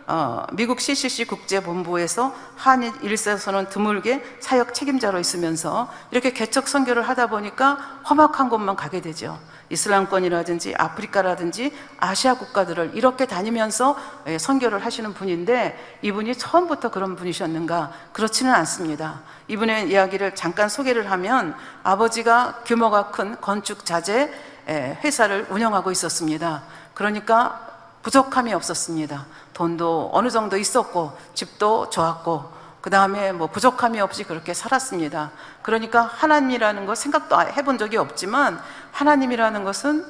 Speaker 2: 미국 CCC 국제본부에서 한인 1세에서는 드물게 사역 책임자로 있으면서 이렇게 개척 선교를 하다 보니까 험악한 곳만 가게 되죠. 이슬람권이라든지 아프리카라든지 아시아 국가들을 이렇게 다니면서 선교를 하시는 분인데, 이분이 처음부터 그런 분이셨는가? 그렇지는 않습니다. 이분의 이야기를 잠깐 소개를 하면, 아버지가 규모가 큰 건축 자재 회사를 운영하고 있었습니다. 그러니까 부족함이 없었습니다. 돈도 어느 정도 있었고 집도 좋았고 그 다음에 뭐 부족함이 없이 그렇게 살았습니다. 그러니까 하나님이라는 거 생각도 해본 적이 없지만, 하나님이라는 것은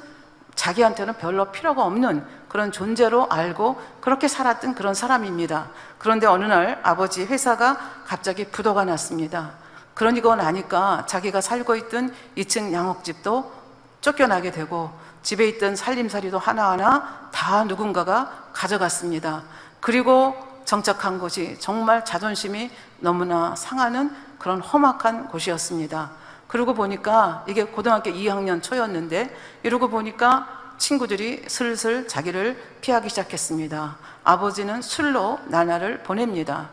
Speaker 2: 자기한테는 별로 필요가 없는 그런 존재로 알고 그렇게 살았던 그런 사람입니다. 그런데 어느 날 아버지 회사가 갑자기 부도가 났습니다. 그러고 나니까 자기가 살고 있던 2층 양옥집도 쫓겨나게 되고 집에 있던 살림살이도 하나하나 다 누군가가 가져갔습니다. 그리고 정착한 곳이 정말 자존심이 너무나 상하는 그런 험악한 곳이었습니다. 그러고 보니까 이게 고등학교 2학년 초였는데, 이러고 보니까 친구들이 슬슬 자기를 피하기 시작했습니다. 아버지는 술로 나날을 보냅니다.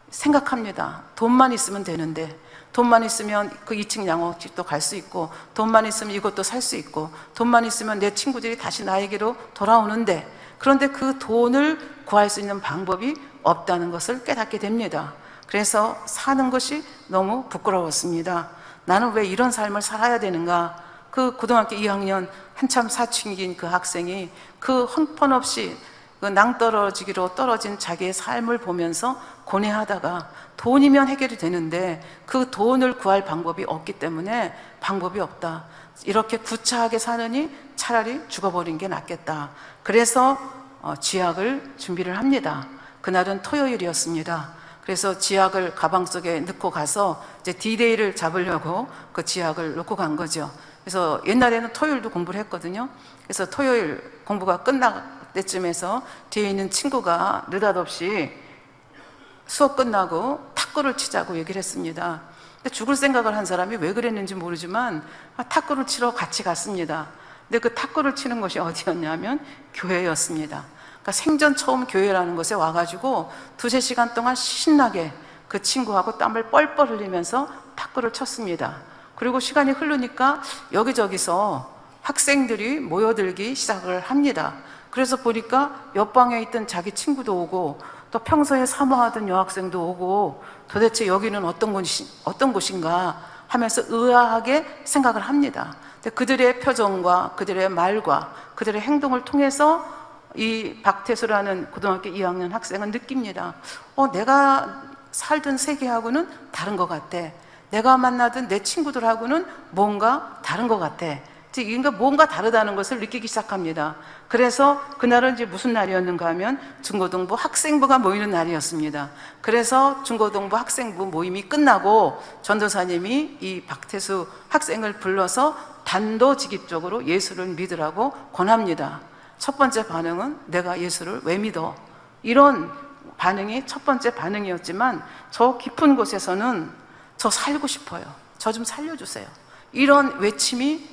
Speaker 2: 생각합니다. 돈만 있으면 되는데, 돈만 있으면 그 2층 양옥집도 갈 수 있고, 돈만 있으면 이것도 살 수 있고, 돈만 있으면 내 친구들이 다시 나에게로 돌아오는데, 그런데 그 돈을 구할 수 있는 방법이 없다는 것을 깨닫게 됩니다. 그래서 사는 것이 너무 부끄러웠습니다. 나는 왜 이런 삶을 살아야 되는가? 그 고등학교 2학년 한참 사춘기인 그 학생이 그 형편없이 그 낭떠러지기로 떨어진 자기의 삶을 보면서 고뇌하다가, 돈이면 해결이 되는데 그 돈을 구할 방법이 없기 때문에 방법이 없다. 이렇게 구차하게 사느니 차라리 죽어버린 게 낫겠다. 그래서 쥐약을 준비를 합니다. 그날은 토요일이었습니다. 그래서 쥐약을 가방 속에 넣고 가서 이제 D-Day를 잡으려고 그 쥐약을 놓고 간 거죠. 그래서 옛날에는 토요일도 공부를 했거든요. 그래서 토요일 공부가 끝날 때쯤에서 뒤에 있는 친구가 느닷없이 수업 끝나고 탁구를 치자고 얘기를 했습니다. 죽을 생각을 한 사람이 왜 그랬는지 모르지만 탁구를 치러 같이 갔습니다. 근데 그 탁구를 치는 곳이 어디였냐면 교회였습니다. 그러니까 생전 처음 교회라는 곳에 와가지고 2-3시간 동안 신나게 그 친구하고 땀을 뻘뻘 흘리면서 탁구를 쳤습니다. 그리고 시간이 흐르니까 여기저기서 학생들이 모여들기 시작을 합니다. 그래서 보니까 옆방에 있던 자기 친구도 오고, 또 평소에 사모하던 여학생도 오고, 도대체 여기는 어떤 곳인가 하면서 의아하게 생각을 합니다. 근데 그들의 표정과 그들의 말과 그들의 행동을 통해서 이 박태수라는 고등학교 2학년 학생은 느낍니다. 내가 살던 세계하고는 다른 것 같아. 내가 만나던 내 친구들하고는 뭔가 다른 것 같아. 그러니까 뭔가 다르다는 것을 느끼기 시작합니다. 그래서 그날은 이제 무슨 날이었는가 하면 중고등부 학생부가 모이는 날이었습니다. 그래서 중고등부 학생부 모임이 끝나고 전도사님이 이 박태수 학생을 불러서 단도직입적으로 예수를 믿으라고 권합니다. 첫 번째 반응은 내가 예수를 왜 믿어? 이런 반응이 첫 번째 반응이었지만, 저 깊은 곳에서는 저 살고 싶어요. 저 좀 살려주세요. 이런 외침이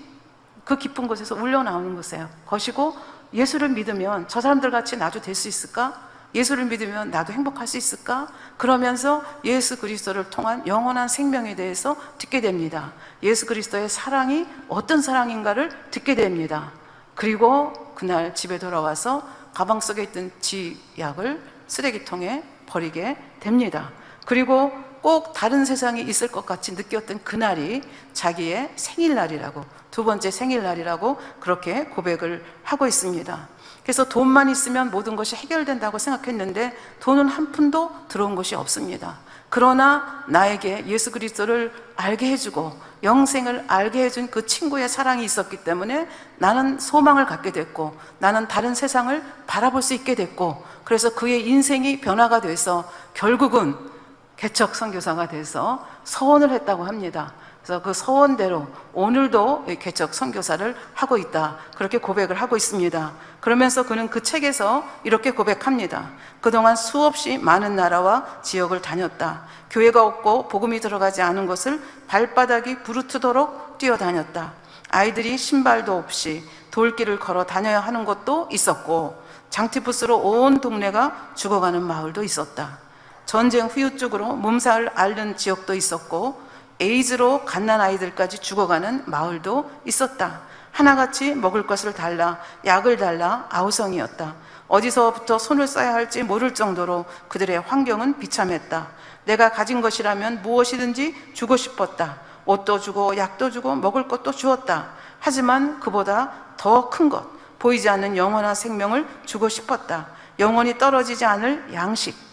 Speaker 2: 그 깊은 곳에서 울려 나오는 것이고, 예수를 믿으면 저 사람들 같이 나도 될 수 있을까? 예수를 믿으면 나도 행복할 수 있을까? 그러면서 예수 그리스도를 통한 영원한 생명에 대해서 듣게 됩니다. 예수 그리스도의 사랑이 어떤 사랑인가를 듣게 됩니다. 그리고 그날 집에 돌아와서 가방 속에 있던 쥐약을 쓰레기통에 버리게 됩니다. 그리고 꼭 다른 세상이 있을 것 같이 느꼈던 그날이 자기의 생일날이라고, 두 번째 생일날이라고 그렇게 고백을 하고 있습니다. 그래서 돈만 있으면 모든 것이 해결된다고 생각했는데 돈은 한 푼도 들어온 것이 없습니다. 그러나 나에게 예수 그리스도를 알게 해주고 영생을 알게 해준 그 친구의 사랑이 있었기 때문에 나는 소망을 갖게 됐고, 나는 다른 세상을 바라볼 수 있게 됐고, 그래서 그의 인생이 변화가 돼서 결국은 개척 선교사가 돼서 서원을 했다고 합니다. 그래서 그 서원대로 오늘도 개척 선교사를 하고 있다, 그렇게 고백을 하고 있습니다. 그러면서 그는 그 책에서 이렇게 고백합니다. 그동안 수없이 많은 나라와 지역을 다녔다. 교회가 없고 복음이 들어가지 않은 곳을 발바닥이 부르트도록 뛰어다녔다. 아이들이 신발도 없이 돌길을 걸어 다녀야 하는 곳도 있었고, 장티푸스로 온 동네가 죽어가는 마을도 있었다. 전쟁 후유증으로 몸살을 앓는 지역도 있었고, 에이즈로 갓난아이들까지 죽어가는 마을도 있었다. 하나같이 먹을 것을 달라, 약을 달라 아우성이었다. 어디서부터 손을 써야 할지 모를 정도로 그들의 환경은 비참했다. 내가 가진 것이라면 무엇이든지 주고 싶었다. 옷도 주고 약도 주고 먹을 것도 주었다. 하지만 그보다 더 큰 것, 보이지 않는 영원한 생명을 주고 싶었다. 영원히 떨어지지 않을 양식,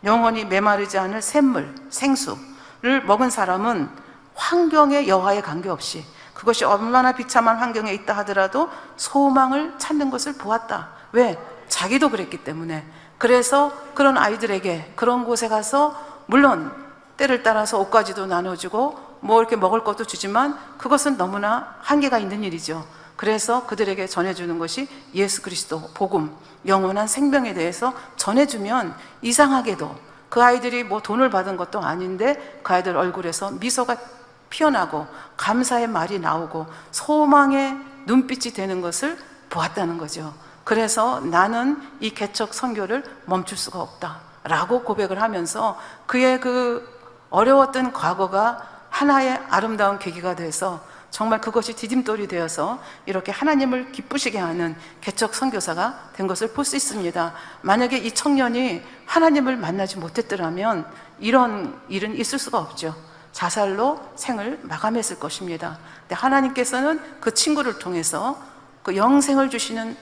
Speaker 2: 영원히 메마르지 않을 샘물, 생수를 먹은 사람은 환경의 여하에 관계없이, 그것이 얼마나 비참한 환경에 있다 하더라도 소망을 찾는 것을 보았다. 왜? 자기도 그랬기 때문에. 그래서 그런 아이들에게 그런 곳에 가서, 물론 때를 따라서 옷가지도 나눠주고 뭐 이렇게 먹을 것도 주지만 그것은 너무나 한계가 있는 일이죠. 그래서 그들에게 전해주는 것이 예수 그리스도 복음, 영원한 생명에 대해서 전해주면 이상하게도 그 아이들이 뭐 돈을 받은 것도 아닌데 그 아이들 얼굴에서 미소가 피어나고 감사의 말이 나오고 소망의 눈빛이 되는 것을 보았다는 거죠. 그래서 나는 이 개척 선교를 멈출 수가 없다 라고 고백을 하면서 그의 그 어려웠던 과거가 하나의 아름다운 계기가 돼서 정말 그것이 디딤돌이 되어서 이렇게 하나님을 기쁘시게 하는 개척 선교사가 된 것을 볼 수 있습니다. 만약에 이 청년이 하나님을 만나지 못했더라면 이런 일은 있을 수가 없죠. 자살로 생을 마감했을 것입니다. 근데 하나님께서는 그 친구를 통해서 그 영생을 주시는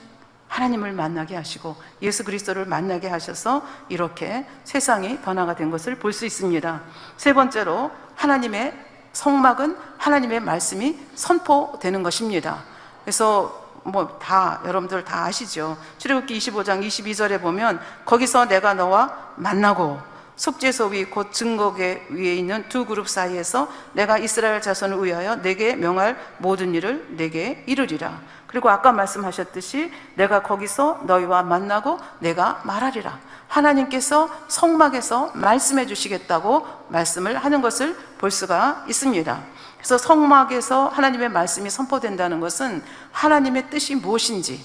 Speaker 2: 하나님을 만나게 하시고 예수 그리스도를 만나게 하셔서 이렇게 세상이 변화가 된 것을 볼 수 있습니다. 세 번째로, 하나님의 성막은 하나님의 말씀이 선포되는 것입니다. 그래서 뭐 다 여러분들 다 아시죠. 출애굽기 25장 22절에 보면 거기서 내가 너와 만나고 속죄소 위 곧 증거궤 위에 있는 두 그룹 사이에서 내가 이스라엘 자손을 위하여 내게 명할 모든 일을 내게 이루리라. 그리고 아까 말씀하셨듯이 내가 거기서 너희와 만나고 내가 말하리라. 하나님께서 성막에서 말씀해 주시겠다고 말씀을 하는 것을 볼 수가 있습니다. 그래서 성막에서 하나님의 말씀이 선포된다는 것은 하나님의 뜻이 무엇인지,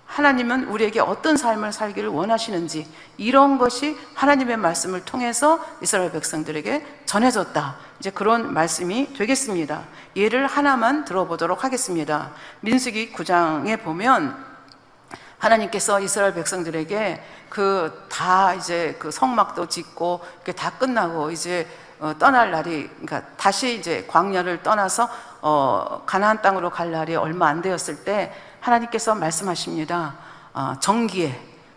Speaker 2: 하나님은 우리에게 어떤 삶을 살기를 원하시는지, 이런 것이 하나님의 말씀을 통해서 이스라엘 백성들에게 전해졌다, 이제 그런 말씀이 되겠습니다. 예를 하나만 들어보도록 하겠습니다. 민수기 9장에 보면 하나님께서 이스라엘 백성들에게 다 이제 그 성막도 짓고 이렇게 다 끝나고 이제 떠날 날이, 그러니까 다시 이제 광야를 떠나서 가나안 땅으로 갈 날이 얼마 안 되었을 때 하나님께서 말씀하십니다. 정기에,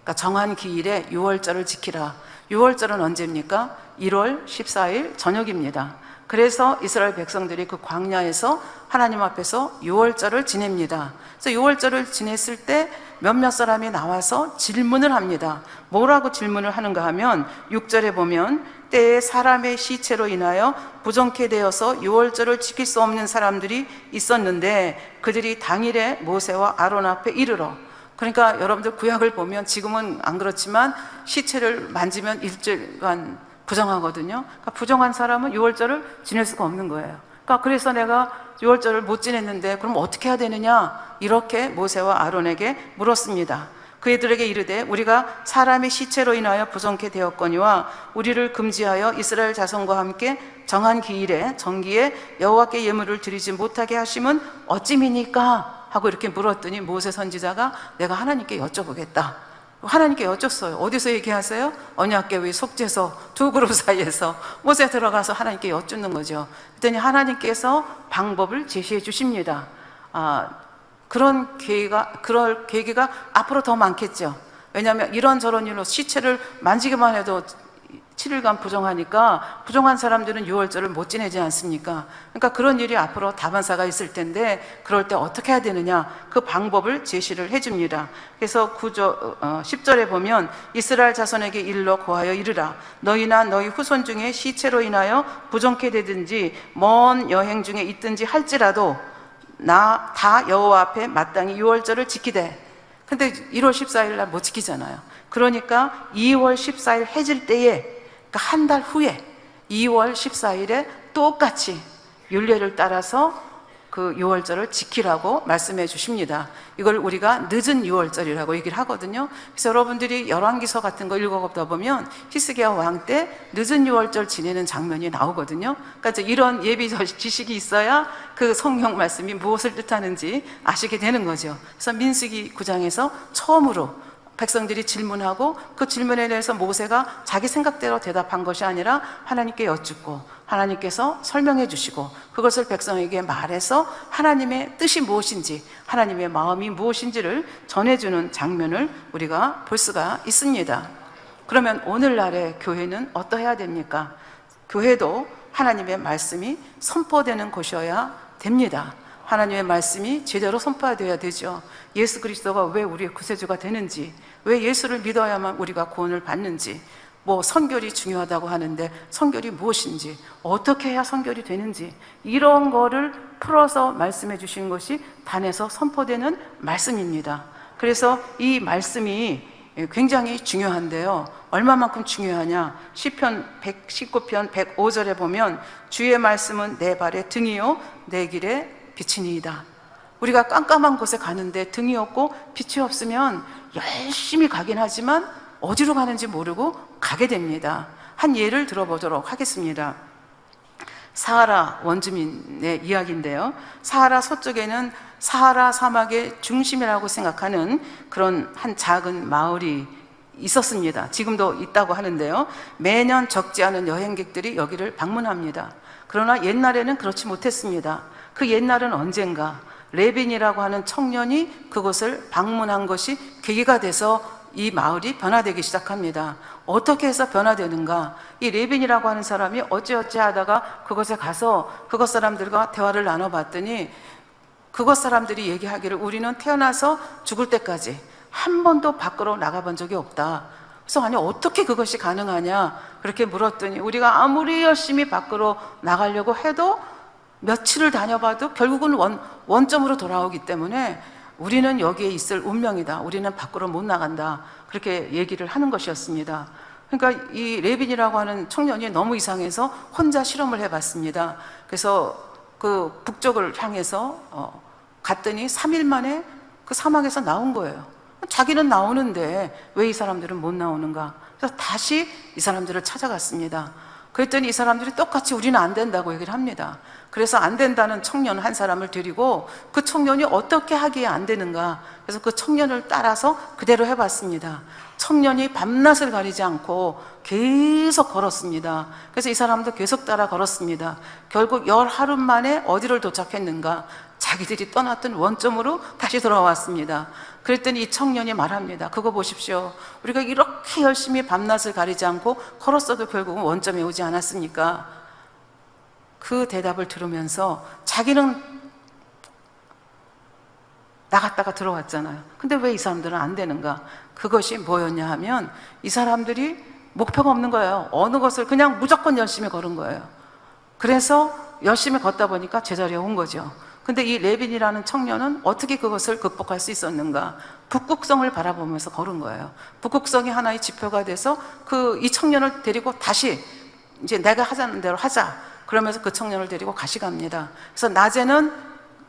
Speaker 2: 그러니까 정한 기일에 유월절을 지키라. 유월절은 언제입니까? 1월 14일 저녁입니다. 그래서 이스라엘 백성들이 그 광야에서 하나님 앞에서 유월절을 지냅니다. 그래서 유월절을 지냈을 때 몇몇 사람이 나와서 질문을 합니다. 뭐라고 질문을 하는가 하면 6절에 보면 때에 사람의 시체로 인하여 부정케 되어서 유월절을 지킬 수 없는 사람들이 있었는데 그들이 당일에 모세와 아론 앞에 이르러, 그러니까 여러분들 구약을 보면 지금은 안 그렇지만 시체를 만지면 일주일간 부정하거든요. 그러니까 부정한 사람은 유월절을 지낼 수가 없는 거예요. 그러니까 그래서 내가 유월절을 못 지냈는데 그럼 어떻게 해야 되느냐, 이렇게 모세와 아론에게 물었습니다. 그들에게 이르되 우리가 사람의 시체로 인하여 부정케 되었거니와 우리를 금지하여 이스라엘 자손과 함께 정한 기일에 정기에 여호와께 예물을 드리지 못하게 하심은 어찌미니까 하고 이렇게 물었더니 모세 선지자가 내가 하나님께 여쭤보겠다, 하나님께 여쭙어요. 어디서 얘기하세요? 언약궤의 속죄소 두 그룹 사이에서 못에 들어가서 하나님께 여쭙는 거죠. 그랬더니 하나님께서 방법을 제시해 주십니다. 그럴 계기가 앞으로 더 많겠죠. 왜냐하면 이런저런 일로 시체를 만지기만 해도 7일간 부정하니까 부정한 사람들은 유월절을 못 지내지 않습니까? 그러니까 그런 일이 앞으로 다반사가 있을 텐데 그럴 때 어떻게 해야 되느냐, 그 방법을 제시를 해줍니다. 그래서 10절에 보면 이스라엘 자손에게 일러 고하여 이르라. 너희나 너희 후손 중에 시체로 인하여 부정케 되든지 먼 여행 중에 있든지 할지라도 나 다 여호와 앞에 마땅히 유월절을 지키되. 근데 1월 14일 날 못 지키잖아요. 그러니까 2월 14일 해질 때에, 그러니까 한 달 후에 2월 14일에 똑같이 율례를 따라서 그 유월절을 지키라고 말씀해 주십니다. 이걸 우리가 늦은 유월절이라고 얘기를 하거든요. 그래서 여러분들이 열왕기서 같은 거 읽어보다 보면 히스기야 왕 때 늦은 유월절 지내는 장면이 나오거든요. 그러니까 이런 예비 지식이 있어야 그 성경 말씀이 무엇을 뜻하는지 아시게 되는 거죠. 그래서 민수기 9장에서 처음으로 백성들이 질문하고 그 질문에 대해서 모세가 자기 생각대로 대답한 것이 아니라 하나님께 여쭙고 하나님께서 설명해 주시고 그것을 백성에게 말해서 하나님의 뜻이 무엇인지, 하나님의 마음이 무엇인지를 전해주는 장면을 우리가 볼 수가 있습니다. 그러면 오늘날의 교회는 어떠해야 됩니까? 교회도 하나님의 말씀이 선포되는 곳이어야 됩니다. 하나님의 말씀이 제대로 선포되어야 되죠. 예수 그리스도가 왜 우리의 구세주가 되는지, 왜 예수를 믿어야만 우리가 구원을 받는지, 뭐 선결이 중요하다고 하는데 선결이 무엇인지, 어떻게 해야 선결이 되는지, 이런 거를 풀어서 말씀해 주신 것이 단에서 선포되는 말씀입니다. 그래서 이 말씀이 굉장히 중요한데요. 얼마만큼 중요하냐? 시편 119편 105절에 보면 주의 말씀은 내 발의 등이요 내 길에 빛이니이다. 우리가 깜깜한 곳에 가는데 등이 없고 빛이 없으면 열심히 가긴 하지만 어디로 가는지 모르고 가게 됩니다. 한 예를 들어보도록 하겠습니다. 사하라 원주민의 이야기인데요. 사하라 서쪽에는 사하라 사막의 중심이라고 생각하는 그런 한 작은 마을이 있었습니다. 지금도 있다고 하는데요. 매년 적지 않은 여행객들이 여기를 방문합니다. 그러나 옛날에는 그렇지 못했습니다. 그 옛날은 언젠가 레빈이라고 하는 청년이 그곳을 방문한 것이 계기가 돼서 이 마을이 변화되기 시작합니다. 어떻게 해서 변화되는가? 이 레빈이라고 하는 사람이 어찌어찌 하다가 그곳에 가서 그곳 사람들과 대화를 나눠봤더니 그곳 사람들이 얘기하기를 우리는 태어나서 죽을 때까지 한 번도 밖으로 나가본 적이 없다. 그래서 아니 어떻게 그것이 가능하냐? 그렇게 물었더니 우리가 아무리 열심히 밖으로 나가려고 해도 며칠을 다녀봐도 결국은 원점으로 돌아오기 때문에 우리는 여기에 있을 운명이다. 우리는 밖으로 못 나간다. 그렇게 얘기를 하는 것이었습니다. 그러니까 이 레빈이라고 하는 청년이 너무 이상해서 혼자 실험을 해봤습니다. 그래서 그 북쪽을 향해서 갔더니 3일 만에 그 사막에서 나온 거예요. 자기는 나오는데 왜 이 사람들은 못 나오는가? 그래서 다시 이 사람들을 찾아갔습니다. 그랬더니 이 사람들이 똑같이 우리는 안 된다고 얘기를 합니다. 그래서 안 된다는 청년 한 사람을 데리고 그 청년이 어떻게 하기에 안 되는가, 그래서 그 청년을 따라서 그대로 해봤습니다. 청년이 밤낮을 가리지 않고 계속 걸었습니다. 그래서 이 사람도 계속 따라 걸었습니다. 결국 10하루 만에 어디를 도착했는가? 자기들이 떠났던 원점으로 다시 돌아왔습니다. 그랬더니 이 청년이 말합니다. 그거 보십시오. 우리가 이렇게 열심히 밤낮을 가리지 않고 걸었어도 결국은 원점에 오지 않았습니까? 그 대답을 들으면서 자기는 나갔다가 들어왔잖아요. 근데 왜 이 사람들은 안 되는가? 그것이 뭐였냐 하면 이 사람들이 목표가 없는 거예요. 어느 것을 그냥 무조건 열심히 걸은 거예요. 그래서 열심히 걷다 보니까 제자리에 온 거죠. 근데 이 레빈이라는 청년은 어떻게 그것을 극복할 수 있었는가? 북극성을 바라보면서 걸은 거예요. 북극성이 하나의 지표가 돼서 이 청년을 데리고 다시 이제 내가 하자는 대로 하자. 그러면서 그 청년을 데리고 가시 갑니다. 그래서 낮에는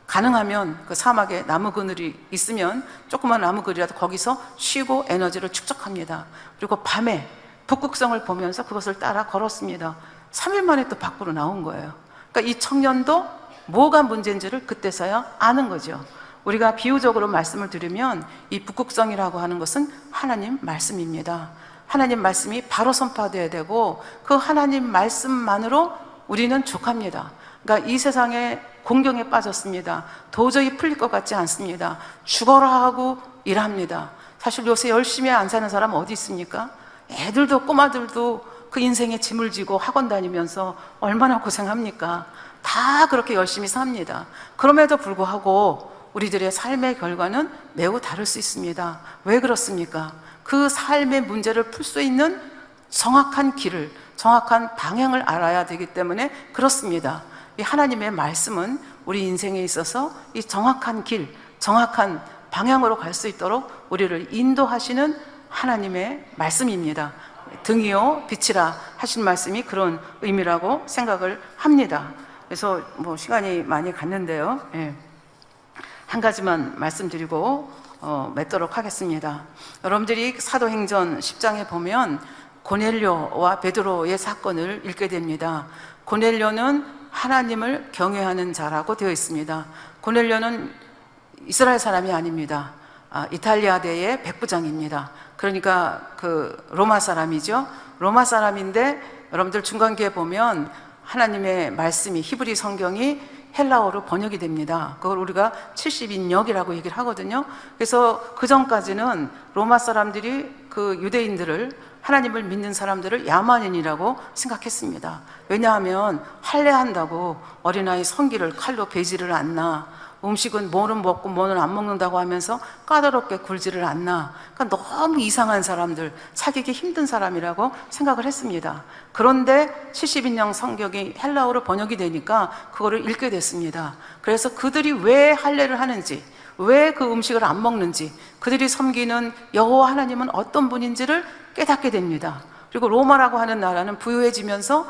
Speaker 2: 가능하면 그 사막에 나무 그늘이 있으면 조그만 나무 그늘이라도 거기서 쉬고 에너지를 축적합니다. 그리고 밤에 북극성을 보면서 그것을 따라 걸었습니다. 3일 만에 또 밖으로 나온 거예요. 그러니까 이 청년도 뭐가 문제인지를 그때서야 아는 거죠. 우리가 비유적으로 말씀을 들으면 이 북극성이라고 하는 것은 하나님 말씀입니다. 하나님 말씀이 바로 선포되어야 되고 그 하나님 말씀만으로 우리는 족합니다. 그러니까 이 세상에 공경에 빠졌습니다. 도저히 풀릴 것 같지 않습니다. 죽어라 하고 일합니다. 사실 요새 열심히 안 사는 사람 어디 있습니까? 애들도 꼬마들도 그 인생에 짐을 지고 학원 다니면서 얼마나 고생합니까? 다 그렇게 열심히 삽니다. 그럼에도 불구하고 우리들의 삶의 결과는 매우 다를 수 있습니다. 왜 그렇습니까? 그 삶의 문제를 풀 수 있는 정확한 길을, 정확한 방향을 알아야 되기 때문에 그렇습니다. 이 하나님의 말씀은 우리 인생에 있어서 이 정확한 길, 정확한 방향으로 갈 수 있도록 우리를 인도하시는 하나님의 말씀입니다. 등이요 빛이라 하신 말씀이 그런 의미라고 생각을 합니다. 그래서 뭐 시간이 많이 갔는데요. 한 가지만 말씀드리고 맺도록 하겠습니다. 여러분들이 사도행전 10장에 보면 고넬료와 베드로의 사건을 읽게 됩니다. 고넬료는 하나님을 경외하는 자라고 되어 있습니다. 고넬료는 이스라엘 사람이 아닙니다. 이탈리아대의 백부장입니다. 그러니까 그 로마 사람이죠. 로마 사람인데 여러분들 중간기에 보면 하나님의 말씀이 히브리 성경이 헬라어로 번역이 됩니다. 그걸 우리가 70인역이라고 얘기를 하거든요. 그래서 그 전까지는 로마 사람들이 그 유대인들을, 하나님을 믿는 사람들을 야만인이라고 생각했습니다. 왜냐하면 할례한다고 어린아이 성기를 칼로 베지를 않나, 음식은 뭐는 먹고 뭐는 안 먹는다고 하면서 까다롭게 굴지를 않나. 그러니까 너무 이상한 사람들, 사귀기 힘든 사람이라고 생각을 했습니다. 그런데 70인령 성경이 헬라어로 번역이 되니까 그거를 읽게 됐습니다. 그래서 그들이 왜 할례를 하는지, 왜 그 음식을 안 먹는지, 그들이 섬기는 여호와 하나님은 어떤 분인지를 깨닫게 됩니다. 그리고 로마라고 하는 나라는 부유해지면서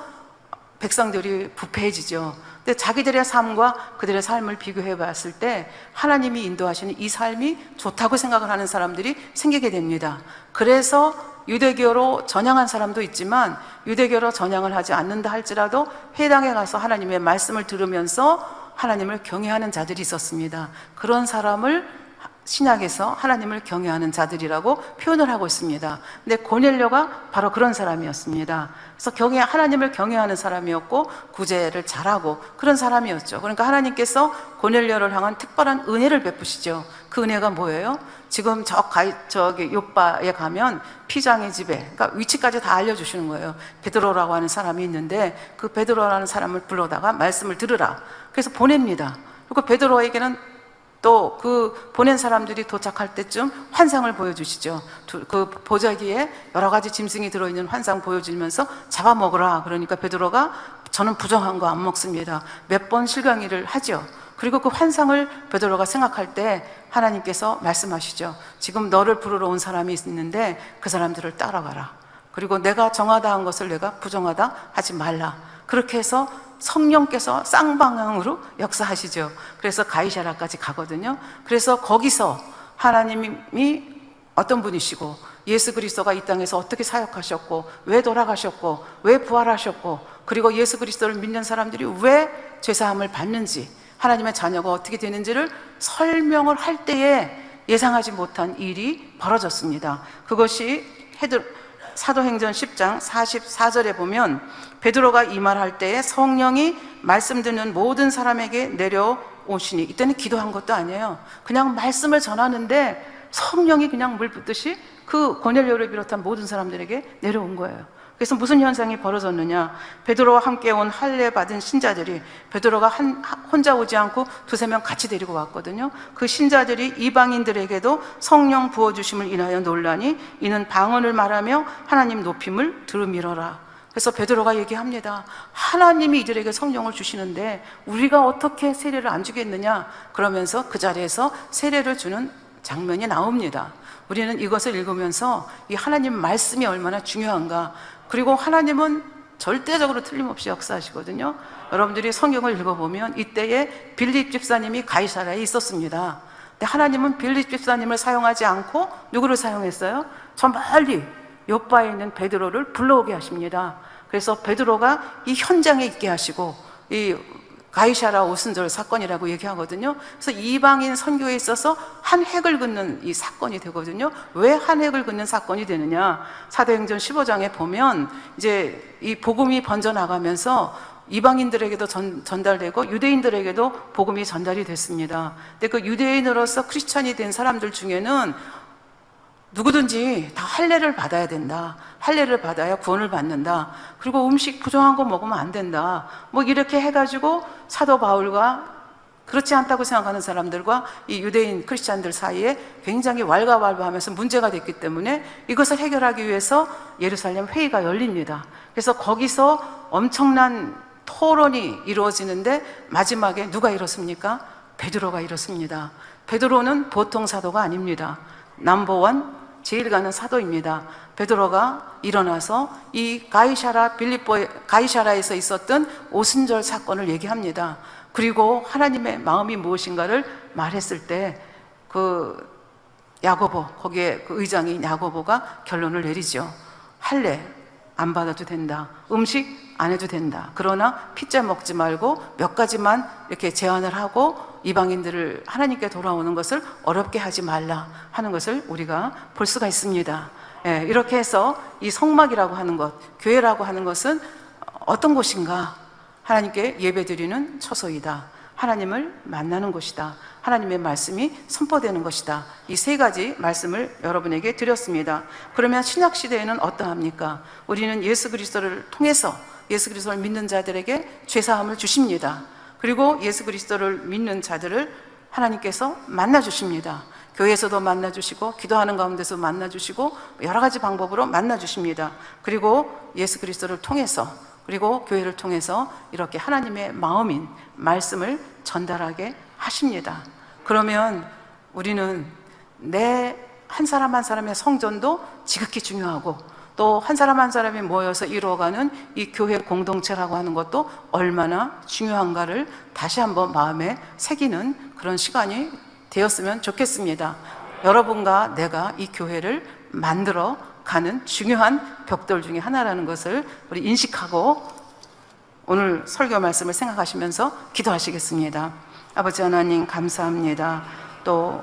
Speaker 2: 백성들이 부패해지죠. 근데 자기들의 삶과 그들의 삶을 비교해 봤을 때 하나님이 인도하시는 이 삶이 좋다고 생각을 하는 사람들이 생기게 됩니다. 그래서 유대교로 전향한 사람도 있지만 유대교로 전향을 하지 않는다 할지라도 회당에 가서 하나님의 말씀을 들으면서 하나님을 경외하는 자들이 있었습니다. 그런 사람을 신약에서 하나님을 경외하는 자들이라고 표현을 하고 있습니다. 근데 고넬료가 바로 그런 사람이었습니다. 그래서 하나님을 경외하는 사람이었고 구제를 잘하고 그런 사람이었죠. 그러니까 하나님께서 고넬료를 향한 특별한 은혜를 베푸시죠. 그 은혜가 뭐예요? 지금 저기 요바에 가면 피장의 집에, 그러니까 위치까지 다 알려주시는 거예요. 베드로라고 하는 사람이 있는데 그 베드로라는 사람을 불러다가 말씀을 들으라. 그래서 보냅니다. 그리고 베드로에게는 또 그 보낸 사람들이 도착할 때쯤 환상을 보여주시죠. 그 보자기에 여러 가지 짐승이 들어있는 환상 보여주면서 잡아먹으라. 그러니까 베드로가 저는 부정한 거 안 먹습니다. 몇 번 실강의를 하죠. 그리고 그 환상을 베드로가 생각할 때 하나님께서 말씀하시죠. 지금 너를 부르러 온 사람이 있는데 그 사람들을 따라가라. 그리고 내가 정하다 한 것을 내가 부정하다 하지 말라. 그렇게 해서 성령께서 쌍방향으로 역사하시죠. 그래서 가이사랴까지 가거든요. 그래서 거기서 하나님이 어떤 분이시고 예수 그리스도가 이 땅에서 어떻게 사역하셨고 왜 돌아가셨고 왜 부활하셨고 그리고 예수 그리스도를 믿는 사람들이 왜 죄사함을 받는지 하나님의 자녀가 어떻게 되는지를 설명을 할 때에 예상하지 못한 일이 벌어졌습니다. 그것이 사도행전 10장 44절에 보면 베드로가 이 말할 때에 성령이 말씀 듣는 모든 사람에게 내려오시니, 이때는 기도한 것도 아니에요. 그냥 말씀을 전하는데 성령이 그냥 물 붓듯이 그 고넬료를 비롯한 모든 사람들에게 내려온 거예요. 그래서 무슨 현상이 벌어졌느냐? 베드로와 함께 온 할례 받은 신자들이, 베드로가 혼자 오지 않고 두세 명 같이 데리고 왔거든요. 그 신자들이 이방인들에게도 성령 부어주심을 인하여 놀라니 이는 방언을 말하며 하나님 높임을 들으미러라. 그래서 베드로가 얘기합니다. 하나님이 이들에게 성령을 주시는데 우리가 어떻게 세례를 안 주겠느냐? 그러면서 그 자리에서 세례를 주는 장면이 나옵니다. 우리는 이것을 읽으면서 이 하나님 말씀이 얼마나 중요한가, 그리고 하나님은 절대적으로 틀림없이 역사하시거든요. 여러분들이 성경을 읽어보면 이때에 빌립 집사님이 가이사랴에 있었습니다. 근데 하나님은 빌립 집사님을 사용하지 않고 누구를 사용했어요? 저 멀리 요바에 있는 베드로를 불러오게 하십니다. 그래서 베드로가 이 현장에 있게 하시고 이 가이샤라 오순절 사건이라고 얘기하거든요. 그래서 이방인 선교에 있어서 한 획을 긋는 이 사건이 되거든요. 왜 한 획을 긋는 사건이 되느냐? 사도행전 15장에 보면 이제 이 복음이 번져 나가면서 이방인들에게도 전달되고 유대인들에게도 복음이 전달이 됐습니다. 근데 그 유대인으로서 크리스찬이 된 사람들 중에는 누구든지 다 할례를 받아야 된다. 할례를 받아야 구원을 받는다. 그리고 음식 부정한 거 먹으면 안 된다. 뭐 이렇게 해가지고 사도 바울과 그렇지 않다고 생각하는 사람들과 이 유대인 크리스찬들 사이에 굉장히 왈가왈부하면서 문제가 됐기 때문에 이것을 해결하기 위해서 예루살렘 회의가 열립니다. 그래서 거기서 엄청난 토론이 이루어지는데 마지막에 누가 이렇습니까? 베드로가 이렇습니다. 베드로는 보통 사도가 아닙니다. 넘버원 제일 가는 사도입니다. 베드로가 일어나서 이 가이사라에서 있었던 오순절 사건을 얘기합니다. 그리고 하나님의 마음이 무엇인가를 말했을 때 그 야고보, 거기에 그 의장인 야고보가 결론을 내리죠. 할례 안 받아도 된다. 음식 안 해도 된다. 그러나 피자 먹지 말고 몇 가지만 이렇게 제한을 하고 이방인들을 하나님께 돌아오는 것을 어렵게 하지 말라 하는 것을 우리가 볼 수가 있습니다. 예, 이렇게 해서 이 성막이라고 하는 것, 교회라고 하는 것은 어떤 곳인가? 하나님께 예배드리는 처소이다. 하나님을 만나는 곳이다. 하나님의 말씀이 선포되는 것이다. 이 세 가지 말씀을 여러분에게 드렸습니다. 그러면 신약 시대에는 어떠합니까? 우리는 예수 그리스도를 통해서 예수 그리스도를 믿는 자들에게 죄 사함을 주십니다. 그리고 예수 그리스도를 믿는 자들을 하나님께서 만나 주십니다. 교회에서도 만나 주시고 기도하는 가운데서 만나 주시고 여러 가지 방법으로 만나 주십니다. 그리고 예수 그리스도를 통해서 그리고 교회를 통해서 이렇게 하나님의 마음인 말씀을 전달하게 하십니다. 그러면 우리는 내 한 사람 한 사람의 성전도 지극히 중요하고 또 한 사람 한 사람이 모여서 이루어가는 이 교회 공동체라고 하는 것도 얼마나 중요한가를 다시 한번 마음에 새기는 그런 시간이 되었으면 좋겠습니다. 여러분과 내가 이 교회를 만들어 가는 중요한 벽돌 중에 하나라는 것을 우리 인식하고 오늘 설교 말씀을 생각하시면서 기도하시겠습니다. 아버지 하나님 감사합니다. 또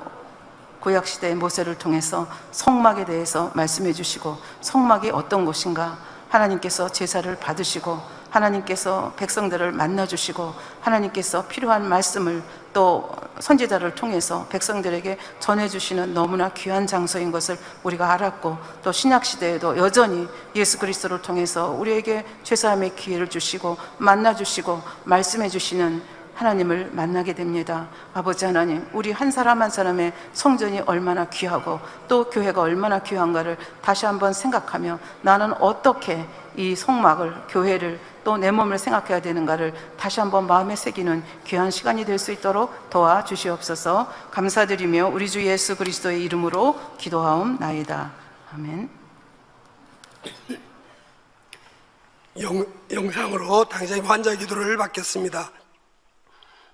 Speaker 2: 구약시대의 모세를 통해서 성막에 대해서 말씀해 주시고 성막이 어떤 곳인가 하나님께서 제사를 받으시고 하나님께서 백성들을 만나 주시고 하나님께서 필요한 말씀을 또 선지자를 통해서 백성들에게 전해주시는 너무나 귀한 장소인 것을 우리가 알았고 또 신약시대에도 여전히 예수 그리스도를 통해서 우리에게 죄사함의 기회를 주시고 만나 주시고 말씀해 주시는 하나님을 만나게 됩니다. 아버지 하나님, 우리 한 사람 한 사람의 성전이 얼마나 귀하고 또 교회가 얼마나 귀한가를 다시 한번 생각하며 나는 어떻게 이 성막을, 교회를 또 내 몸을 생각해야 되는가를 다시 한번 마음에 새기는 귀한 시간이 될 수 있도록 도와주시옵소서. 감사드리며 우리 주 예수 그리스도의 이름으로 기도하옵나이다. 아멘.
Speaker 1: 영상으로 당장의 환자 기도를 받겠습니다.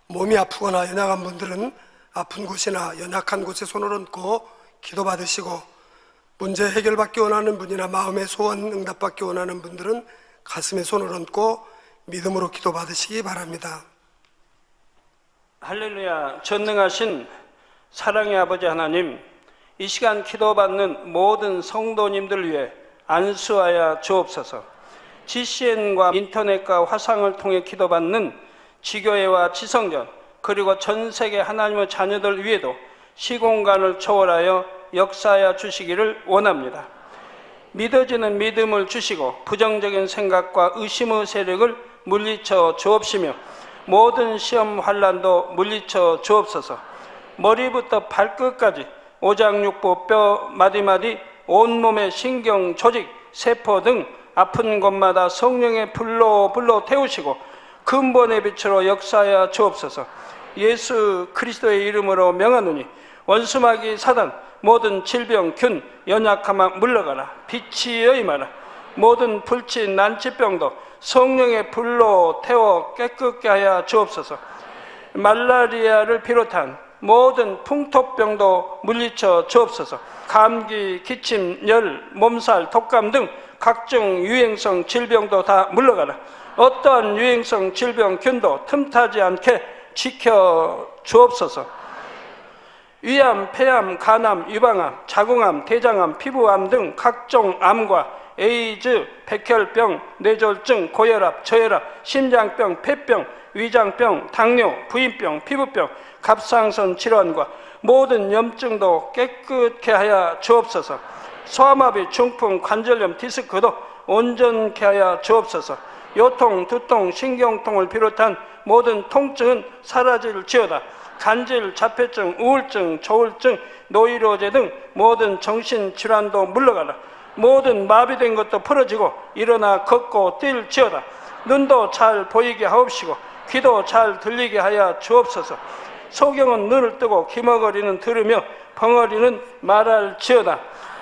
Speaker 1: 몸이 아프거나 연약한 분들은 아픈 곳이나 연약한 곳에 손을 얹고 기도받으시고 문제 해결받기 원하는 분이나 마음의 소원 응답받기 원하는 분들은 가슴에 손을 얹고 믿음으로 기도받으시기 바랍니다.
Speaker 3: 할렐루야. 전능하신 사랑의 아버지 하나님, 이 시간 기도받는 모든 성도님들 위해 안수하여 주옵소서. GCN과 인터넷과 화상을 통해 기도받는 지교회와 지성전 그리고 전 세계 하나님의 자녀들 위에도 시공간을 초월하여 역사하여 주시기를 원합니다. 믿어지는 믿음을 주시고 부정적인 생각과 의심의 세력을 물리쳐 주옵시며 모든 시험 환난도 물리쳐 주옵소서. 머리부터 발끝까지 오장육부 뼈 마디마디 온몸의 신경 조직 세포 등 아픈 곳마다 성령의 불로 태우시고 근본의 빛으로 역사하여 주옵소서. 예수 그리스도의 이름으로 명하노니 원수마귀 사단 모든 질병 균 연약함아 물러가라. 빛이 여임하라. 모든 불치 난치병도 성령의 불로 태워 깨끗게 하여 주옵소서. 말라리아를 비롯한 모든 풍토병도 물리쳐 주옵소서. 감기, 기침, 열, 몸살, 독감 등 각종 유행성 질병도 다 물러가라. 어떠한 유행성 질병 균도 틈타지 않게 지켜 주옵소서. 위암, 폐암, 간암, 유방암, 자궁암, 대장암, 피부암 등 각종 암과 에이즈, 백혈병, 뇌졸중, 고혈압, 저혈압, 심장병, 폐병, 위장병, 당뇨, 부인병, 피부병, 갑상선 질환과 모든 염증도 깨끗게 하여 주옵소서. 소아마비, 중풍, 관절염, 디스크도 온전케 하여 주옵소서. 요통, 두통, 신경통을 비롯한 모든 통증은 사라질지어다. 간질, 자폐증, 우울증, 조울증, 노이로제 등 모든 정신질환도 물러가라. 모든 마비된 것도 풀어지고 일어나 걷고 뛸지어다. 눈도 잘 보이게 하옵시고 귀도 잘 들리게 하여 주옵소서. 소경은 눈을 뜨고 기머거리는 들으며 벙어리는 말할지어다.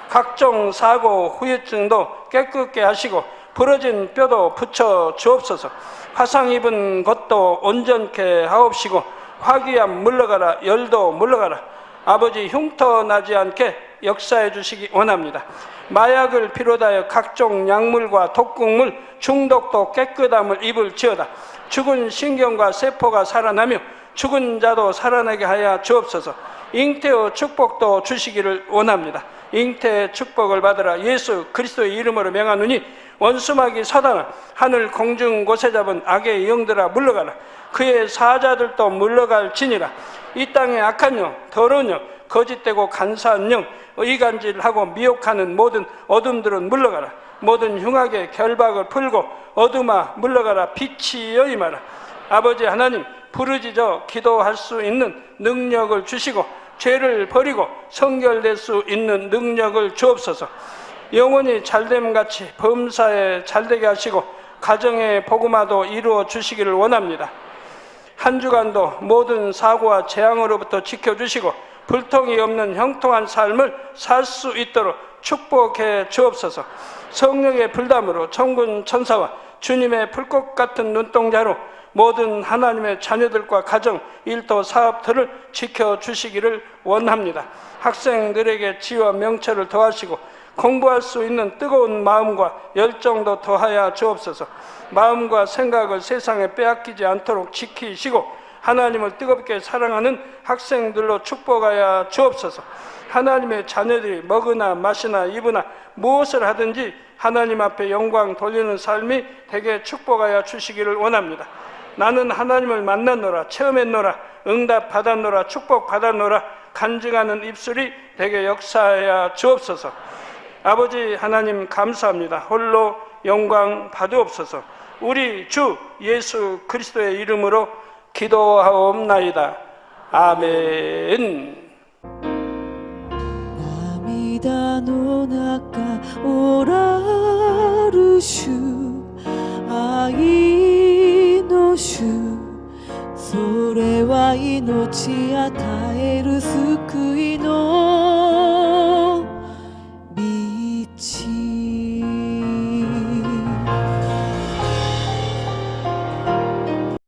Speaker 3: 각종 사고, 후유증도 깨끗게 하시고 부러진 뼈도 붙여 주옵소서. 화상 입은 것도 온전케 하옵시고 화기암 물러가라. 열도 물러가라. 아버지 흉터 나지 않게 역사해 주시기 원합니다. 마약을 비롯하여 각종 약물과 독극물 중독도 깨끗함을 입을지어다. 죽은 신경과 세포가 살아나며 죽은 자도 살아나게 하여 주옵소서. 잉태의 축복도 주시기를 원합니다. 잉태의 축복을 받으라. 예수 그리스도의 이름으로 명하노니 원수마귀 사단아, 하늘 공중 곳에 잡은 악의 영들아 물러가라. 그의 사자들도 물러갈지니라. 이 땅의 악한 영, 더러운 영, 거짓되고 간사한 영, 이간질하고 미혹하는 모든 어둠들은 물러가라. 모든 흉악의 결박을 풀고 어둠아 물러가라. 빛이여 임하라. 아버지 하나님, 부르짖어 기도할 수 있는 능력을 주시고 죄를 버리고 성결될 수 있는 능력을 주옵소서. 영원히 잘됨같이 범사에 잘되게 하시고 가정의 복음화도 이루어 주시기를 원합니다. 한 주간도 모든 사고와 재앙으로부터 지켜주시고 불통이 없는 형통한 삶을 살 수 있도록 축복해 주옵소서. 성령의 불담으로 천군 천사와 주님의 불꽃 같은 눈동자로 모든 하나님의 자녀들과 가정, 일도, 사업들을 지켜주시기를 원합니다. 학생들에게 지혜와 명철을 더하시고 공부할 수 있는 뜨거운 마음과 열정도 더하여 주옵소서. 마음과 생각을 세상에 빼앗기지 않도록 지키시고 하나님을 뜨겁게 사랑하는 학생들로 축복하여 주옵소서. 하나님의 자녀들이 먹으나 마시나 입으나 무엇을 하든지 하나님 앞에 영광 돌리는 삶이 되게 축복하여 주시기를 원합니다. 나는 하나님을 만났노라, 체험했노라, 응답 받았노라, 축복 받았노라 간증하는 입술이 되게 역사하여 주옵소서. 아버지 하나님 감사합니다. 홀로 영광 받으옵소서. 우리 주 예수 그리스도의 이름으로 기도하옵나이다. 아멘.
Speaker 4: 涙の中おらる主愛の主それは命与える救いの